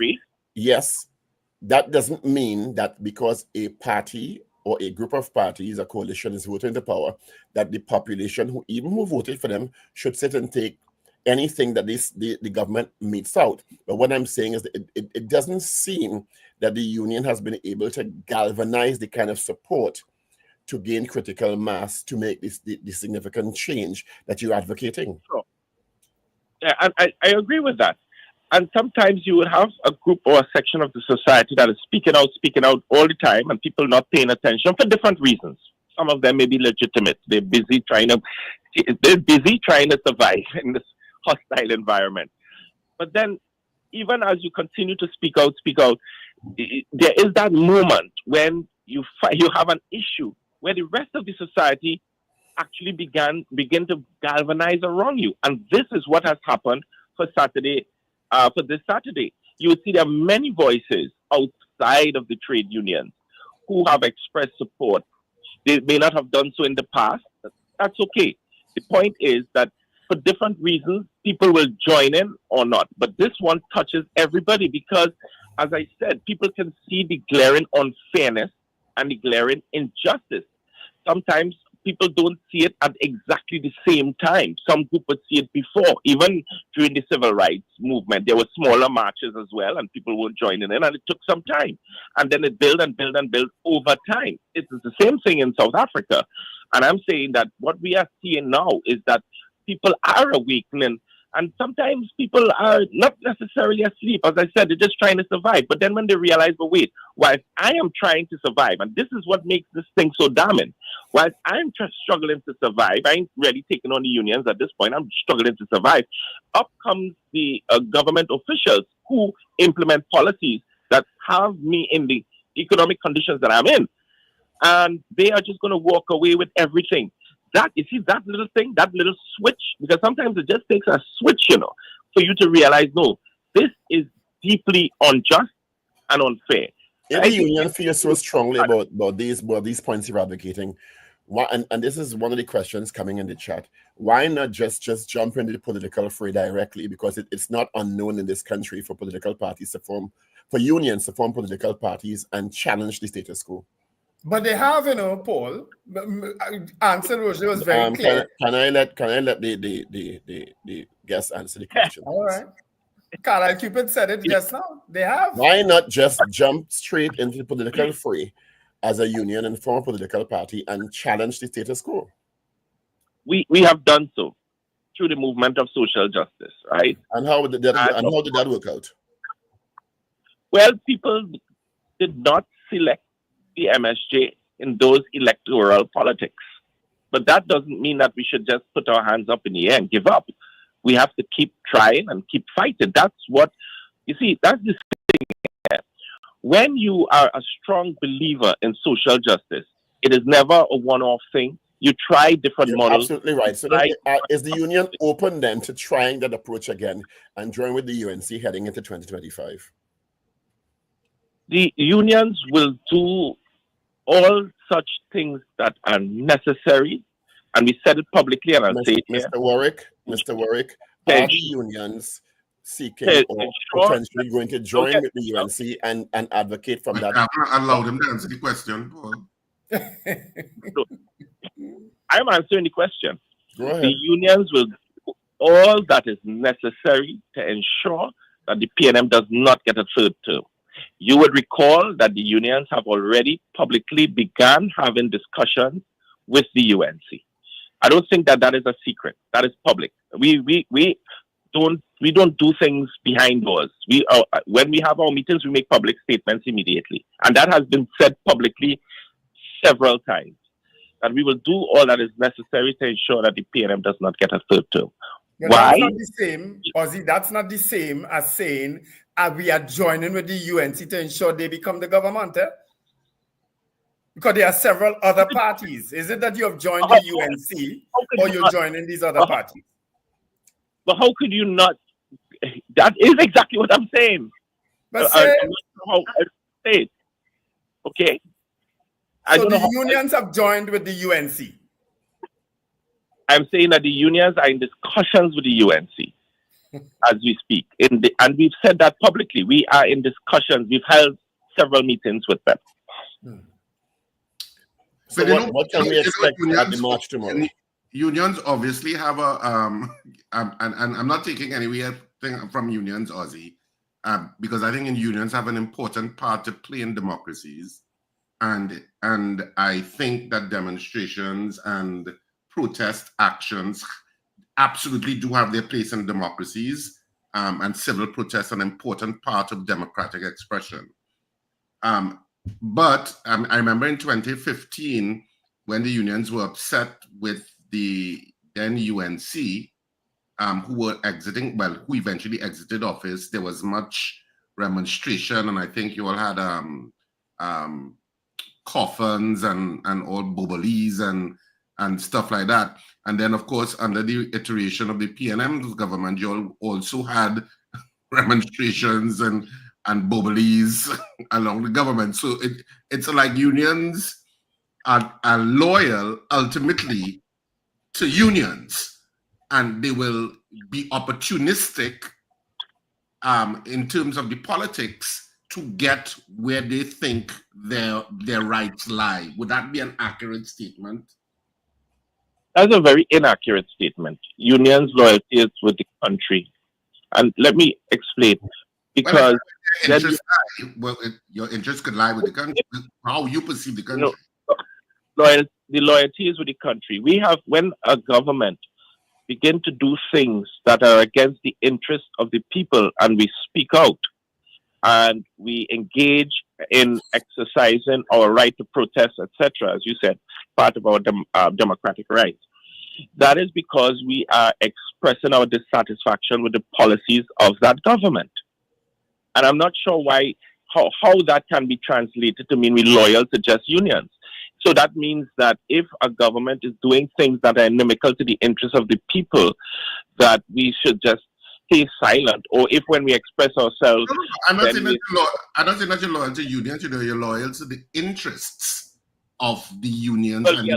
that doesn't mean that because a party or a group of parties, a coalition is voting into power, that the population who voted for them should sit and take anything that the government meets out. But what I'm saying is that it doesn't seem that the union has been able to galvanize the kind of support to gain critical mass to make the significant change that you're advocating. Sure. Yeah, I agree with that. And sometimes you would have a group or a section of the society that is speaking out all the time, and people not paying attention for different reasons. Some of them may be legitimate. They're busy trying to survive in this hostile environment. But then, even as you continue to speak out, there is that moment when you have an issue where the rest of the society actually begin to galvanize around you. And this is what has happened for this Saturday. You will see there are many voices outside of the trade unions who have expressed support. They may not have done so in the past. That's okay. The point is that for different reasons, people will join in or not. But this one touches everybody because, as I said, people can see the glaring unfairness and the glaring injustice. Sometimes people don't see it at exactly the same time. Some group would see it before. Even during the civil rights movement, there were smaller marches as well, and people weren't joining in, and it took some time. And then it built and built and built over time. It's the same thing in South Africa. And I'm saying that what we are seeing now is that people are awakening, and sometimes people are not necessarily asleep. As I said, they're just trying to survive. But then when they realize, but wait, while I am trying to survive, and this is what makes this thing so damning, while I'm just struggling to survive, I ain't really taking on the unions at this point, I'm struggling to survive, up comes the government officials who implement policies that have me in the economic conditions that I'm in. And they are just going to walk away with everything. You see that little thing, that little switch, because sometimes it just takes a switch, for you to realize, no, this is deeply unjust and unfair. If the union feels so strongly about these points you're advocating, Why, and this is one of the questions coming in the chat. Why not just jump into the political fray directly? Because it's not unknown in this country for political parties to form, for unions to form political parties and challenge the status quo. But they have, Paul. Answer Roger was very clear. Can I let the guest answer the question? All right. Carl Cupid said it just now. They have. Why not just jump straight into the political fray as a union and form a political party and challenge the status quo? We have done so through the movement of social justice, right? And how did that work out? Well, people did not select the MSJ in those electoral politics. But that doesn't mean that we should just put our hands up in the air and give up. We have to keep trying and keep fighting. That's what, you see, that's the thing. When you are a strong believer in social justice, it is never a one-off thing. You try different models. Absolutely right. So then, is the union open then to trying that approach again and join with the UNC heading into 2025? The unions will do all such things that are necessary, and we said it publicly, and I'll say it here. Mr. Warwick, are the unions seeking or potentially going to join with the UNC and advocate from that? I allowed him to answer the question, Paul. I'm answering the question. Go ahead. The unions will do all that is necessary to ensure that the PNM does not get a third term. You would recall that the unions have already publicly begun having discussions with the UNC. I don't think that is a secret. That is public. We don't do things behind doors. When we have our meetings, we make public statements immediately, and that has been said publicly several times. That we will do all that is necessary to ensure that the PNM does not get a third term. Yeah, why? That's not the same, Ozzy. That's not the same as saying we are joining with the UNC to ensure they become the government. Because there are several other parties. Is it that you have joined the UNC or you're joining these other parties? But how could you not? That is exactly what I'm saying. But I'm not sure how I say it. Okay? So the unions have joined with the UNC. I'm saying that the unions are in discussions with the UNC as we speak. And we've said that publicly. We are in discussions. We've held several meetings with them. So what can we expect at the march tomorrow? Unions obviously have and I'm not taking anything from unions, Ozzy, because I think unions have an important part to play in democracies. And I think that demonstrations and protest actions absolutely do have their place in democracies, and civil protest an important part of democratic expression. But I remember in 2015 when the unions were upset with the then UNC, who eventually exited office. There was much remonstration, and I think you all had coffins and all bobblies and stuff like that. And then, of course, under the iteration of the PNM government, you all also had remonstrations and bobblies along the government. So it's like unions are loyal ultimately to unions, and they will be opportunistic in terms of the politics to get where they think their rights lie. Would that be an accurate statement? That's a very inaccurate statement. Unions' loyalty is with the country. And let me explain. Because your interest could lie with the country. How you perceive the country. The loyalty is with the country. When a government begin to do things that are against the interests of the people, and we speak out, and we engage in exercising our right to protest, etc., as you said, part of our democratic rights. That is because we are expressing our dissatisfaction with the policies of that government. And I'm not sure how that can be translated to mean we're loyal to just unions. So that means that if a government is doing things that are inimical to the interests of the people, that we should just stay silent. Or if when we express ourselves... I'm not saying that you're loyal to unions, you're loyal to the interests of the unions. Well, we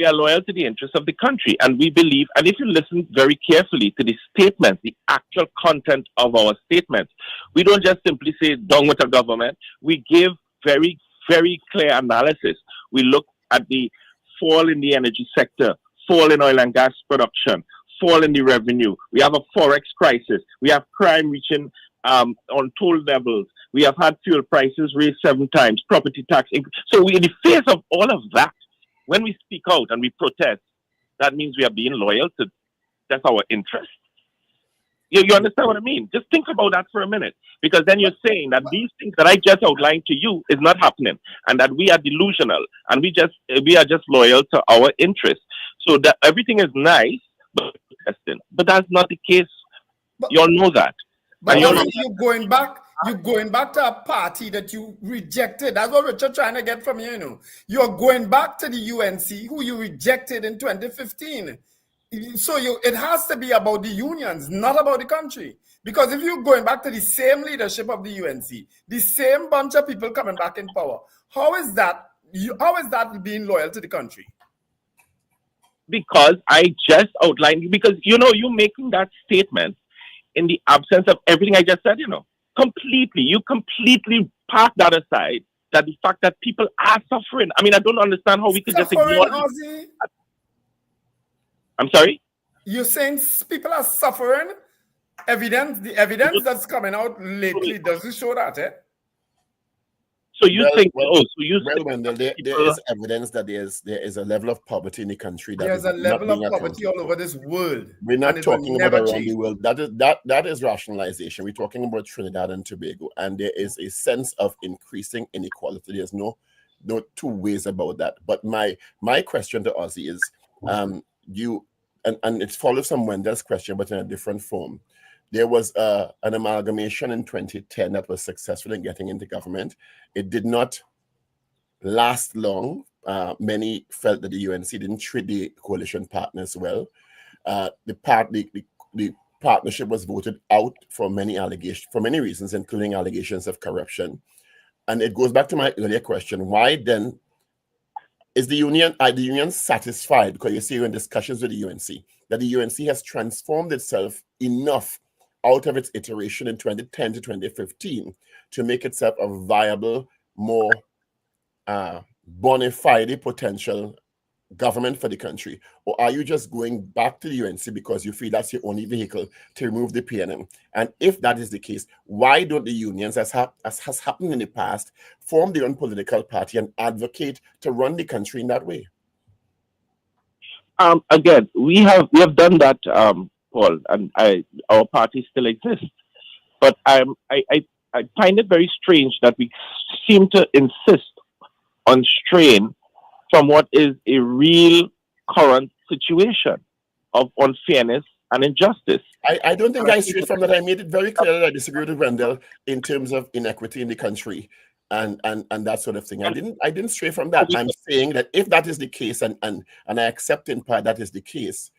are loyal to the interests of the country, and we believe, and if you listen very carefully to the statements, the actual content of our statements, we don't just simply say down with the government. We give very, very clear analysis. We look at the fall in the energy sector, fall in oil and gas production, fall in the revenue. We have a forex crisis. We have crime reaching untold levels. We have had fuel prices raised 7 times, property tax. So in the face of all of that, when we speak out and we protest, that means we are being loyal to that's our interest. You understand what I mean? Just think about that for a minute, because then you're saying that these things that I just outlined to you is not happening, and that we are delusional, and we are just loyal to our interests. So that everything is nice, but protesting. But that's not the case. You all know that. But you're going back to a party that you rejected. That's what Richard trying to get from you, you know. You're going back to the UNC, who you rejected in 2015. So it has to be about the unions, not about the country. Because if you're going back to the same leadership of the UNC, the same bunch of people coming back in power, how is that being loyal to the country? Because I just outlined, because, you know, you making that statement in the absence of everything I just said, you know, you completely park that aside, that the fact that people are suffering. I mean, I don't understand how we could just ignore it. I'm sorry? You're saying people are suffering? The evidence that's coming out lately doesn't show that, eh? So you think? Wendell, there is evidence that there is a level of poverty in the country. There's a level of poverty all over this world. We're not talking about around the world. That is rationalization. We're talking about Trinidad and Tobago, and there is a sense of increasing inequality. There's no two ways about that. But my question to Ozzy is, and it follows from Wendell's question, but in a different form. There was an amalgamation in 2010 that was successful in getting into government. It did not last long. Many felt that the UNC didn't treat the coalition partners well. The partnership was voted out for many reasons, including allegations of corruption. And it goes back to my earlier question: why then are the union satisfied? Because you see in discussions with the UNC that the UNC has transformed itself enough out of its iteration in 2010 to 2015 to make itself a viable, more bona fide potential government for the country? Or are you just going back to the UNC because you feel that's your only vehicle to remove the PNM? And if that is the case, why don't the unions, as has happened in the past, form their own political party and advocate to run the country in that way? Again, we have done that, Paul, and our party still exists. But I find it very strange that we seem to insist on straying from what is a real current situation of unfairness and injustice. I don't think I strayed from that. I made it very clear that I disagree with Wendell in terms of inequity in the country and that sort of thing. I didn't stray from that. I'm saying that if that is the case, and I accept in part that is the case,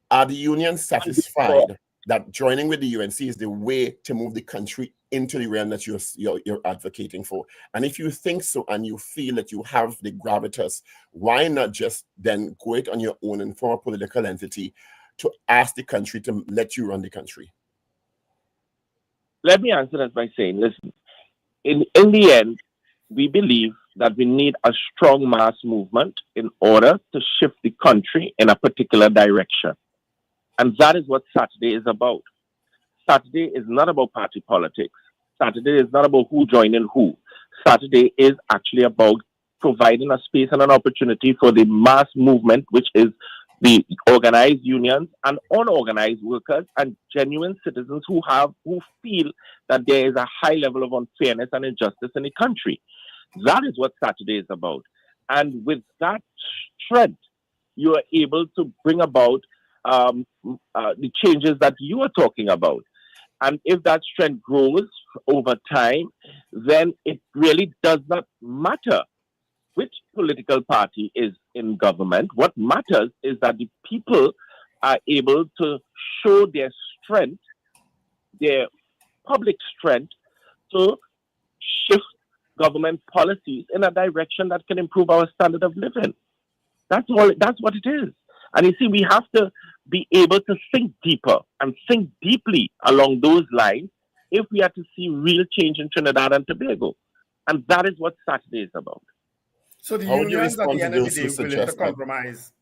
are the unions satisfied that joining with the UNC is the way to move the country into the realm that you're advocating for? And if you think so, and you feel that you have the gravitas, why not just then go it on your own and form a political entity to ask the country to let you run the country? Let me answer that by saying, listen, in the end, we believe that we need a strong mass movement in order to shift the country in a particular direction. And that is what Saturday is about. Saturday is not about party politics. Saturday is not about who joining who. Saturday is actually about providing a space and an opportunity for the mass movement, which is the organized unions and unorganized workers and genuine citizens who feel that there is a high level of unfairness and injustice in the country. That is what Saturday is about. And with that strength, you are able to bring about the changes that you are talking about. And if that strength grows over time, then it really does not matter which political party is in government. What matters is that the people are able to show their strength, their public strength, to shift government policies in a direction that can improve our standard of living. That's all. That's what it is. And you see, we have to be able to think deeper and think deeply along those lines if we are to see real change in Trinidad and Tobago. And that is what Saturday is about. So the How would you unions at respond the to end of the those day who willing to suggest that? compromise.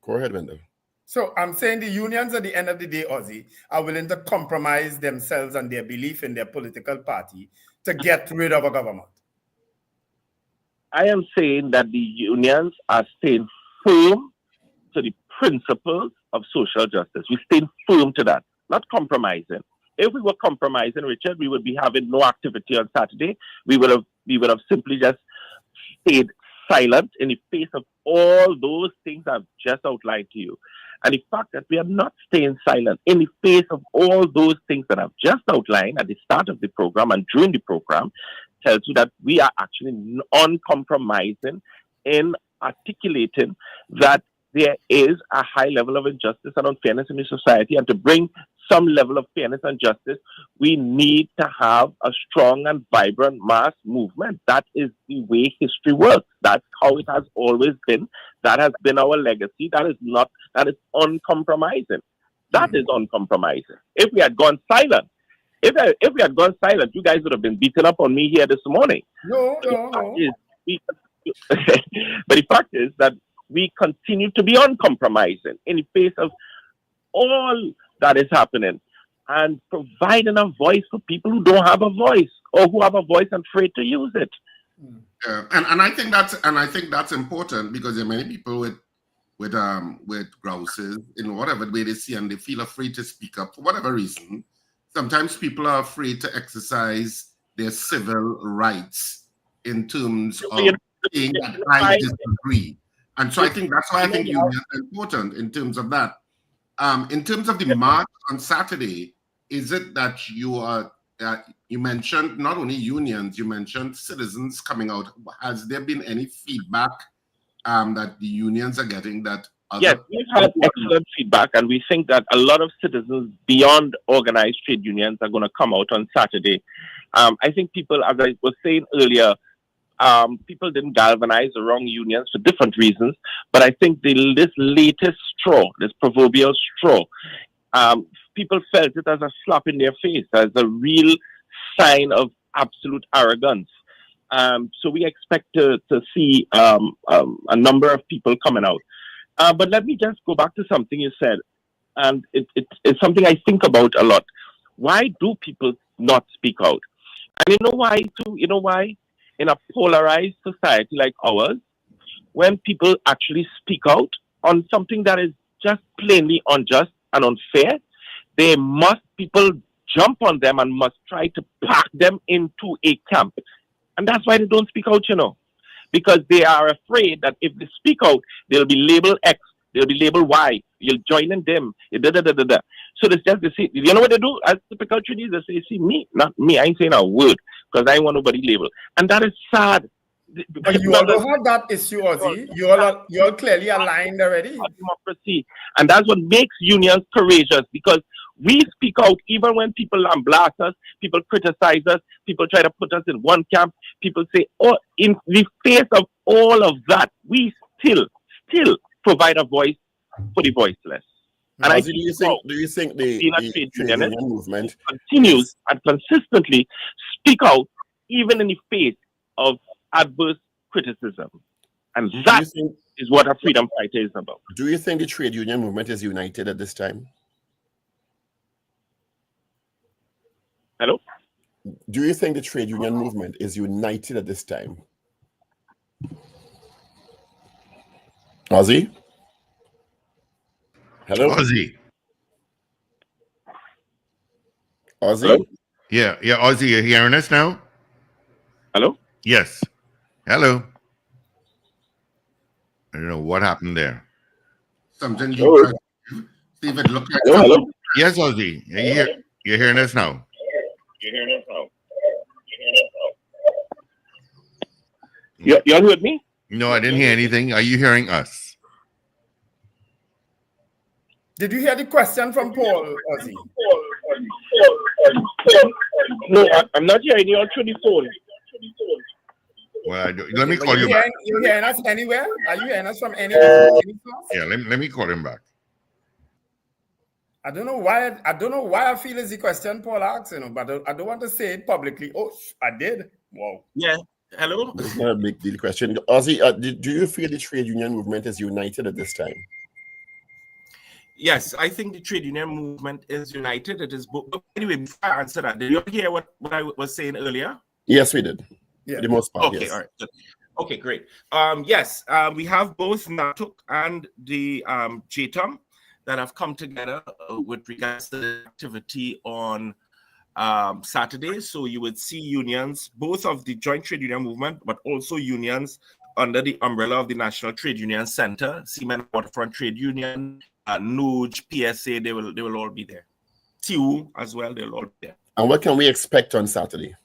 Go ahead, Wendell. So I'm saying the unions at the end of the day, Ozzy, are willing to compromise themselves and their belief in their political party to get rid of a government. I am saying that the unions are staying firm to the principles of social justice. We stay firm to that, not compromising. If we were compromising, Richard, we would be having no activity on Saturday. We would have simply just stayed silent in the face of all those things I've just outlined to you. And the fact that we are not staying silent in the face of all those things that I've just outlined at the start of the program and during the program tells you that we are actually uncompromising in articulating that there is a high level of injustice and unfairness in the society, and to bring some level of fairness and justice, we need to have a strong and vibrant mass movement. That is the way history works. That's how it has always been. That has been our legacy. That is uncompromising. That is uncompromising. If we had gone silent, if we had gone silent, you guys would have been beating up on me here this morning. No. But the fact is that we continue to be uncompromising in the face of all that is happening and providing a voice for people who don't have a voice or who have a voice and afraid to use it. And I think that's important, because there are many people with grouses in whatever way they see, and they feel afraid to speak up for whatever reason. Sometimes people are afraid to exercise their civil rights in terms of saying that I disagree. And so I think that's why I think unions are important in terms of that. In terms of the march on Saturday, is it that you mentioned not only unions, you mentioned citizens coming out. Has there been any feedback that the unions are getting that? Yes, we've had excellent feedback, and we think that a lot of citizens beyond organized trade unions are going to come out on Saturday. I think people, as I was saying earlier, people didn't galvanize the wrong unions for different reasons, but I think this latest straw, this proverbial straw, people felt it as a slap in their face, as a real sign of absolute arrogance. So we expect to see a number of people coming out. But let me just go back to something you said, and it's something I think about a lot. Why do people not speak out? And you know why, too? You know why? In a polarized society like ours, when people actually speak out on something that is just plainly unjust and unfair, people jump on them and must try to pack them into a camp. And that's why they don't speak out, because they are afraid that if they speak out, they'll be labeled X, they'll be labeled Y, you'll join in them, So they say, you know what they do? As typical Trinidadians, they say, see, me, not me, I ain't saying a word, because I ain't want nobody labeled. And that is sad. But you all don't have that issue, Ozzy. You all clearly aligned already. Democracy. And that's what makes unions courageous, because we speak out even when people blast us, people criticize us, people try to put us in one camp, people say, oh, in the face of all of that, we still provide a voice for the voiceless. And do you think the trade union movement continues and consistently speak out even in the face of adverse criticism? And that is what a freedom fighter is about. Do you think the trade union movement is united at this time? Hello? Do you think the trade union movement is united at this time? Ozzy? Hello? Ozzy? Hello? Yeah, Ozzy, you hearing us now? Hello? Yes. Hello. I don't know what happened there. Something you see if it looked like Hello? Yes, Ozzy. You're hearing us now. You heard me? No, I didn't hear anything. Are you hearing us? Did you hear the question from Paul, Ozzy? No, I'm not hearing you through the phone. Well, let me But call you back. You hearing us anywhere? Are you hearing us from any source? Yeah, let me call him back. I don't know why I feel is the question Paul asked, but I don't want to say it publicly. Oh, I did. Wow. Yeah. Hello. It's not a big deal question. Ozzy, do you feel the trade union movement is united at this time? Yes, I think the trade union movement is united. It is. Anyway, before I answer that, did you hear what I was saying earlier? Yes, we did. Yeah. For the most part, Okay, yes. all right. Good. Okay, great. Yes, we have both NATUC and the JTOM that have come together with regards to the activity on Saturday. So you would see unions, both of the Joint Trade Union Movement, but also unions under the umbrella of the National Trade Union Center, Seamen Waterfront Trade Union, NUJ, PSA, they will all be there. TU as well, they'll all be there. And what can we expect on Saturday?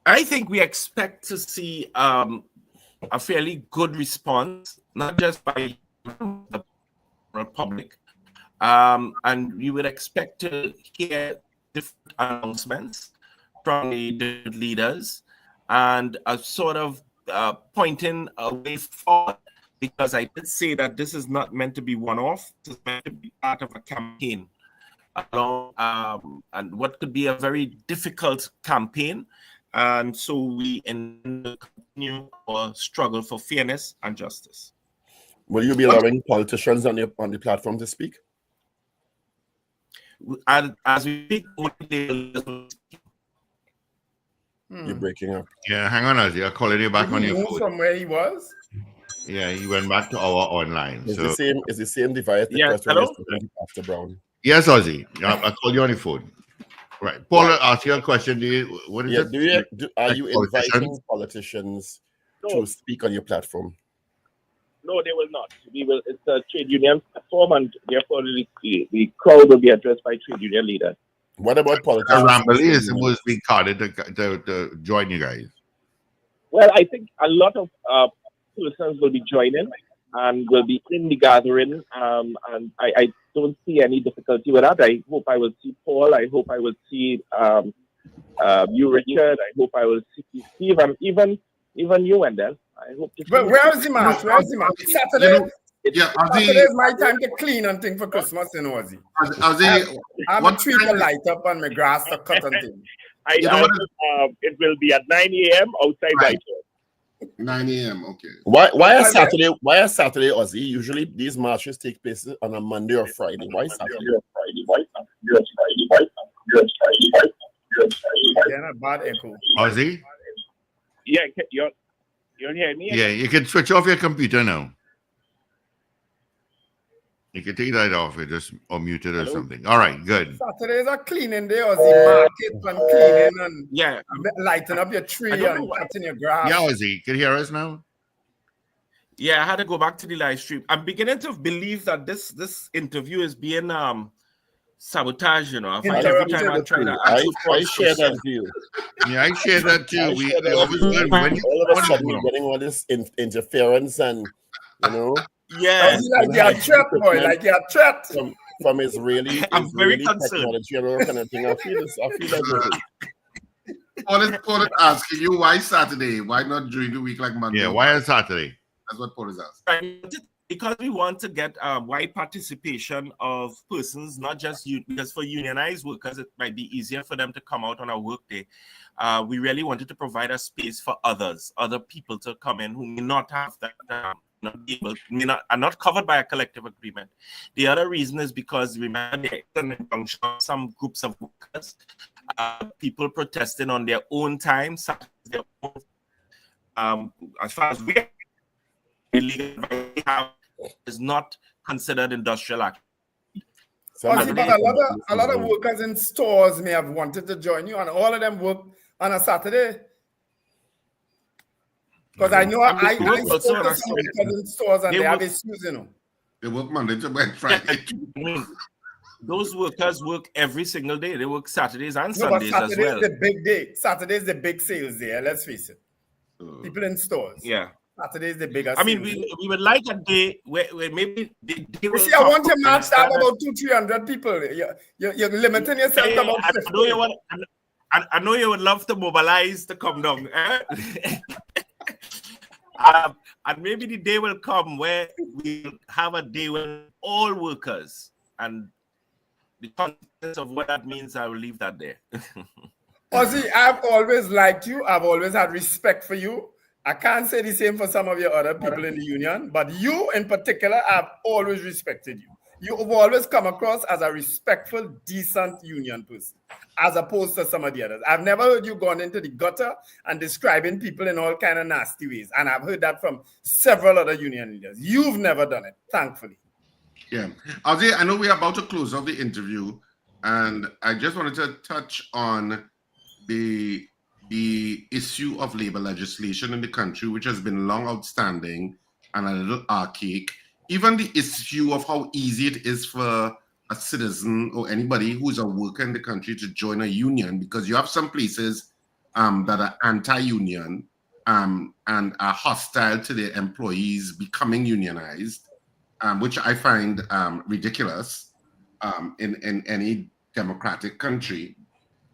I think we expect to see a fairly good response, not just by the public, and we would expect to hear different announcements from the different leaders and a sort of pointing a way forward, because I did say that this is not meant to be one-off. This is meant to be part of a campaign along, and what could be a very difficult campaign. And so we continue our struggle for fairness and justice. Will you be allowing politicians on the platform to speak? As we speak, You're breaking up. Yeah, hang on, Ozzy. I'll call you back on your phone. From where he was? Yeah, he went back to our online. It's So the same device that Yeah, hello? Pastor Brown. yes, Ozzy. I'll call you on your phone. Right. Paul, ask you a question. What is it? Are you Politicians? inviting politicians to speak on your platform? No, they will not. We will. It's a trade union platform, and therefore the crowd will be addressed by trade union leaders. What about politicians? Rambali is supposed to be carded to join you guys. Well, I think a lot of persons will be joining and will be in the gathering, and I don't see any difficulty with that. I hope I will see Paul. I hope I will see you, Richard. I hope I will see Steve, and even you, Wendell. I hope. But where is the match? Where is the match? Saturday. Saturday is my time to clean and thing for Christmas, Ozzy. I'm a tree to light up and my grass to cut and thing. It will be at 9 a.m. outside Whitehall. 9 a.m. Okay. Why are Saturday, Ozzy? Usually these marches take place on a Monday or Friday. Why Saturday? Yeah, bad echo. Ozzy? Yeah, you're hearing me? Yeah, you can switch off your computer now. You can take that off, or mute it or something. All right, good. Saturdays are cleaning day, Ozzy. Market and cleaning and lighting up your tree and cutting your grass. Yeah, Ozzy, can you hear us now? Yeah, I had to go back to the live stream. I'm beginning to believe that this interview is being sabotage. I find every time I try to I share that view. Yeah, I share that too. We always learn when you all of a sudden we're getting all this interference and yeah, like you're a threat, boy. Like you're a threat from Israeli. I'm very concerned. Technology and all that kind of thing. I feel that. Paul is asking you why Saturday? Why not during the week like Monday? Yeah, why on Saturday? That's what Paul is asking. Because we want to get wide participation of persons, not just because for unionized workers, it might be easier for them to come out on a work day. We really wanted to provide a space for other people to come in who may not have that, are not covered by a collective agreement. The other reason is because, remember, some groups of workers, people protesting on their own time, as far as we is not considered industrial action. But a lot of workers in stores may have wanted to join you, and all of them work on a Saturday. Because I know I spoke to some workers in stores and they have issues, They work Monday to Friday. Those workers work every single day. They work Saturdays and Sundays as well. Saturday is the big day. Saturday is the big sales day. Let's face it. People in stores. Yeah. Saturday is the biggest. I mean, we would like a day where maybe they will. See, I want your match to have about 200-300 people. You're limiting yourself to about 50. I know you would love to mobilize to come down. And maybe the day will come where we'll have a day when all workers, and the context of what that means, I will leave that there. Ozzy, I've always liked you. I've always had respect for you. I can't say the same for some of your other people in the union, but you in particular, I've always respected you. You've always come across as a respectful, decent union person, as opposed to some of the others. I've never heard you gone into the gutter and describing people in all kind of nasty ways. And I've heard that from several other union leaders. You've never done it, thankfully. Yeah. Ozzy, I know we're about to close off the interview, and I just wanted to touch on the issue of labor legislation in the country, which has been long outstanding and a little archaic. Even the issue of how easy it is for a citizen or anybody who's a worker in the country to join a union, because you have some places that are anti-union and are hostile to their employees becoming unionized, which I find ridiculous in any democratic country.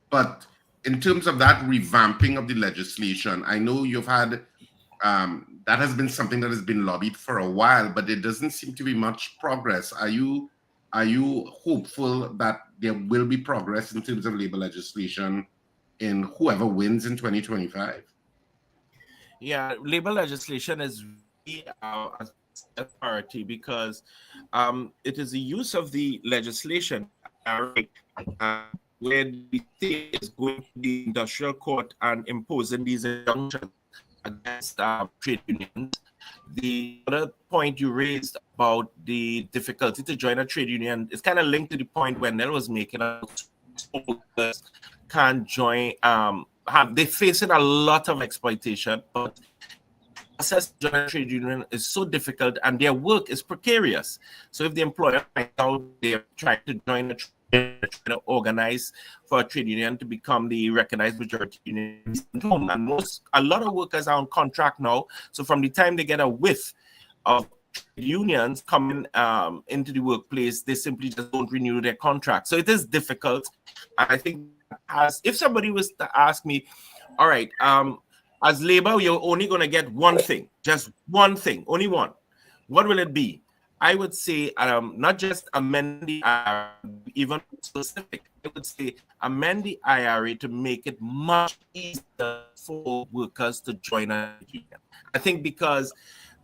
But in terms of that revamping of the legislation, I know you've had, that has been something that has been lobbied for a while, but there doesn't seem to be much progress. Are you hopeful that there will be progress in terms of labor legislation in whoever wins in 2025? Yeah, labor legislation is really a priority because it is the use of the legislation where the state is going to the industrial court and imposing these injunctions against trade unions. The other point you raised about the difficulty to join a trade union is kind of linked to the point Wendell was making. Workers can't join, they're facing a lot of exploitation, but access to join a trade union is so difficult and their work is precarious. So if the employer finds out they're trying to join a trade union, trying to organize for a trade union to become the recognized majority union, and a lot of workers are on contract now. So from the time they get a whiff of unions coming into the workplace, they simply just don't renew their contract. So it is difficult. I think if somebody was to ask me, all right, as labor, you're only going to get one thing, just one thing, only one. What will it be? I would say not just amend the IRA, even specific. I would say amend the IRA to make it much easier for workers to join a union. I think because,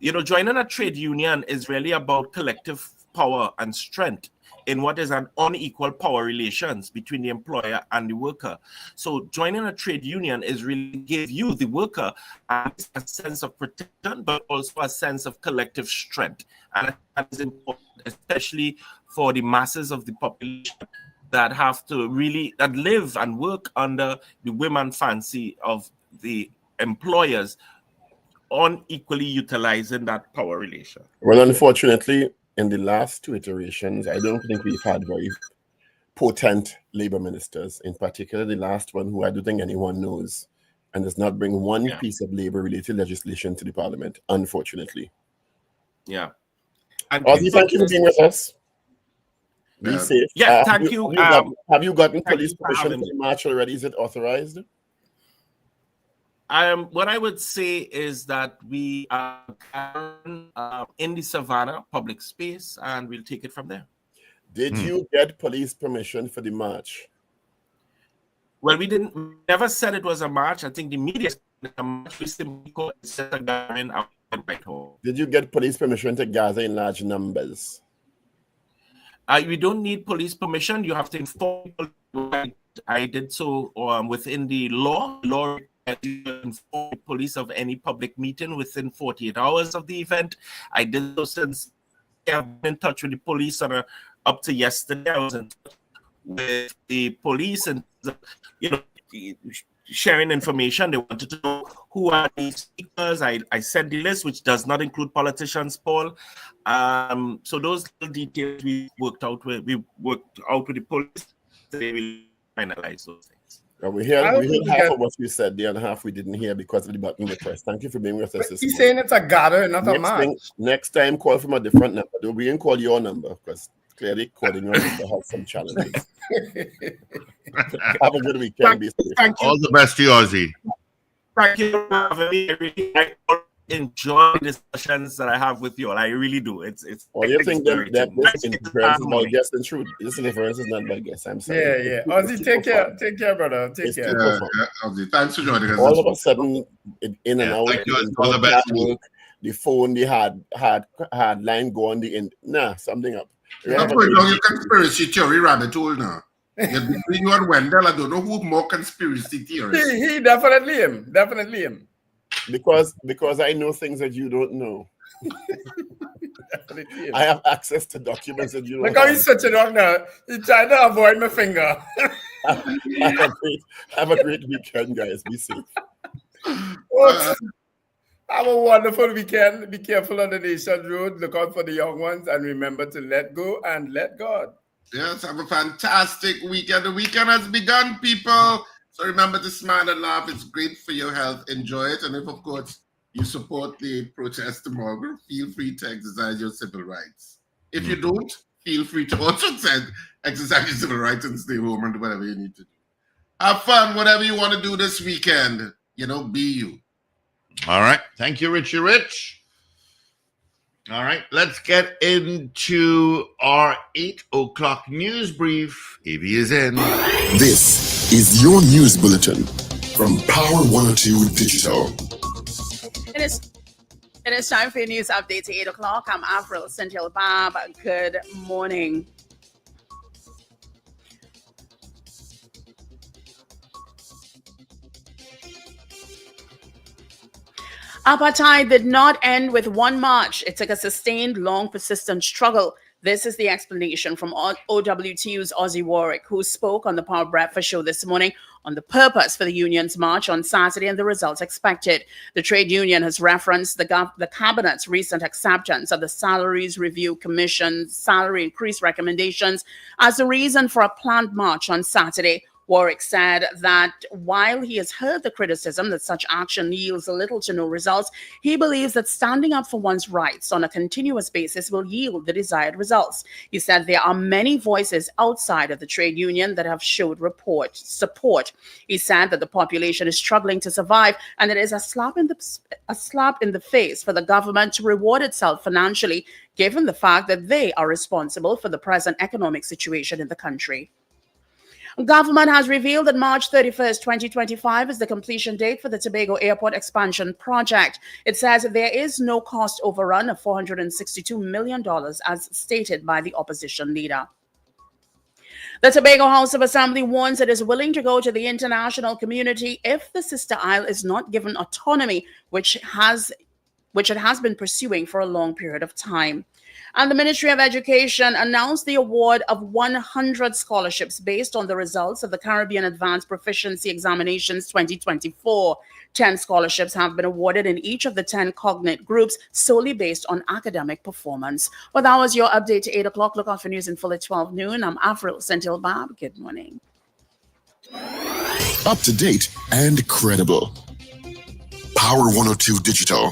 joining a trade union is really about collective power and strength in what is an unequal power relations between the employer and the worker. So joining a trade union is really give you, the worker, a sense of protection, but also a sense of collective strength. And that is important, especially for the masses of the population that have to that live and work under the whim and fancy of the employers unequally utilizing that power relation. Well, unfortunately, in the last two iterations, I don't think we've had very potent labor ministers, in particular the last one, who I don't think anyone knows, and does not bring one piece of labor-related legislation to the parliament, unfortunately. Yeah. Ozzy, thank you for being with us. Be safe. Yeah, thank you. Have you gotten police permission for the march already? Is it authorized? What I would say is that we are in the Savannah public space, and we'll take it from there. Did you get police permission for the march? Well, we never said it was a march. I think the media said a march. We simply called it a gathering out at Whitehall. Did you get police permission to gather in large numbers? You don't need police permission. You have to inform people. I did so within the law. Law inform police of any public meeting within 48 hours of the event. I did so since I've been in touch with the police up to yesterday. I was in touch with the police and sharing information. They wanted to know who are these speakers. I sent the list, which does not include politicians, Paul. So those little details we worked out with the police. They will finalize those things. We heard half of what you said there and half we didn't hear because of the button request. Thank you for being with us this morning. He's saying it's a gather, not a march. Next time, call from a different number. We didn't call your number because clearly calling your number has some challenges. Have a good weekend. Be safe. Thank you. All the best to you, Ozzy. Thank you for having me. I enjoy the discussions that I have with you all. I really do. It's Well, you think that this exhilarating. interference is by guess and truth. This interference is not by guess. I'm sorry. Yeah. Ozzy, take care. Take care, brother. Take care. Ozzy, thanks for joining us. All of a sudden, in and out. Thank you. All the best. The phone, the hard line go on the end. Nah, something up. You're going down your conspiracy theory rabbit hole now. Between you and Wendell, I don't know who more conspiracy theorists. He definitely him. Definitely him. Because I know things that you don't know. I have access to documents that you don't Look how he's switching on now. He's trying to avoid my finger. Have a great weekend, guys. Be safe. Have a wonderful weekend. Be careful on the nation road. Look out for the young ones and remember to let go and let God. Yes, have a fantastic weekend. The weekend has begun, people. So remember to smile and laugh. It's great for your health. Enjoy it. And if, of course, you support the protest tomorrow, feel free to exercise your civil rights. If you don't, feel free to also exercise your civil rights and stay home and do whatever you need to do. Have fun, whatever you want to do this weekend. Be you. All right. Thank you, Richie Rich. All right. Let's get into our 8 o'clock news brief. Evie is in. This is your news bulletin from Power 102 Digital. It is time for your news update at 8 o'clock. I'm Avril Cynthia Bob. Good morning. Apartheid did not end with one march. It took a sustained, long, persistent struggle. This is the explanation from OWTU's Ozzy Warwick, who spoke on the Power Breakfast Show this morning on the purpose for the union's march on Saturday and the results expected. The trade union has referenced the cabinet's recent acceptance of the Salaries Review Commission's salary increase recommendations as the reason for a planned march on Saturday. Warwick said that while he has heard the criticism that such action yields little to no results, he believes that standing up for one's rights on a continuous basis will yield the desired results. He said there are many voices outside of the trade union that have showed support. He said that the population is struggling to survive and it is a slap in the face for the government to reward itself financially, given the fact that they are responsible for the present economic situation in the country. Government has revealed that March 31st, 2025 is the completion date for the Tobago Airport expansion project. It says there is no cost overrun of $462 million as stated by the opposition leader. The Tobago House of Assembly warns it is willing to go to the international community if the sister isle is not given autonomy, which it has been pursuing for a long period of time. And the Ministry of Education announced the award of 100 scholarships based on the results of the Caribbean Advanced Proficiency Examinations 2024. 10 scholarships have been awarded in each of the 10 cognate groups solely based on academic performance. Well, that was your update to 8 o'clock. Look out for news in full at 12 noon. I'm Avril Cynthia Bob. Good morning. Up to date and credible. Power 102 Digital.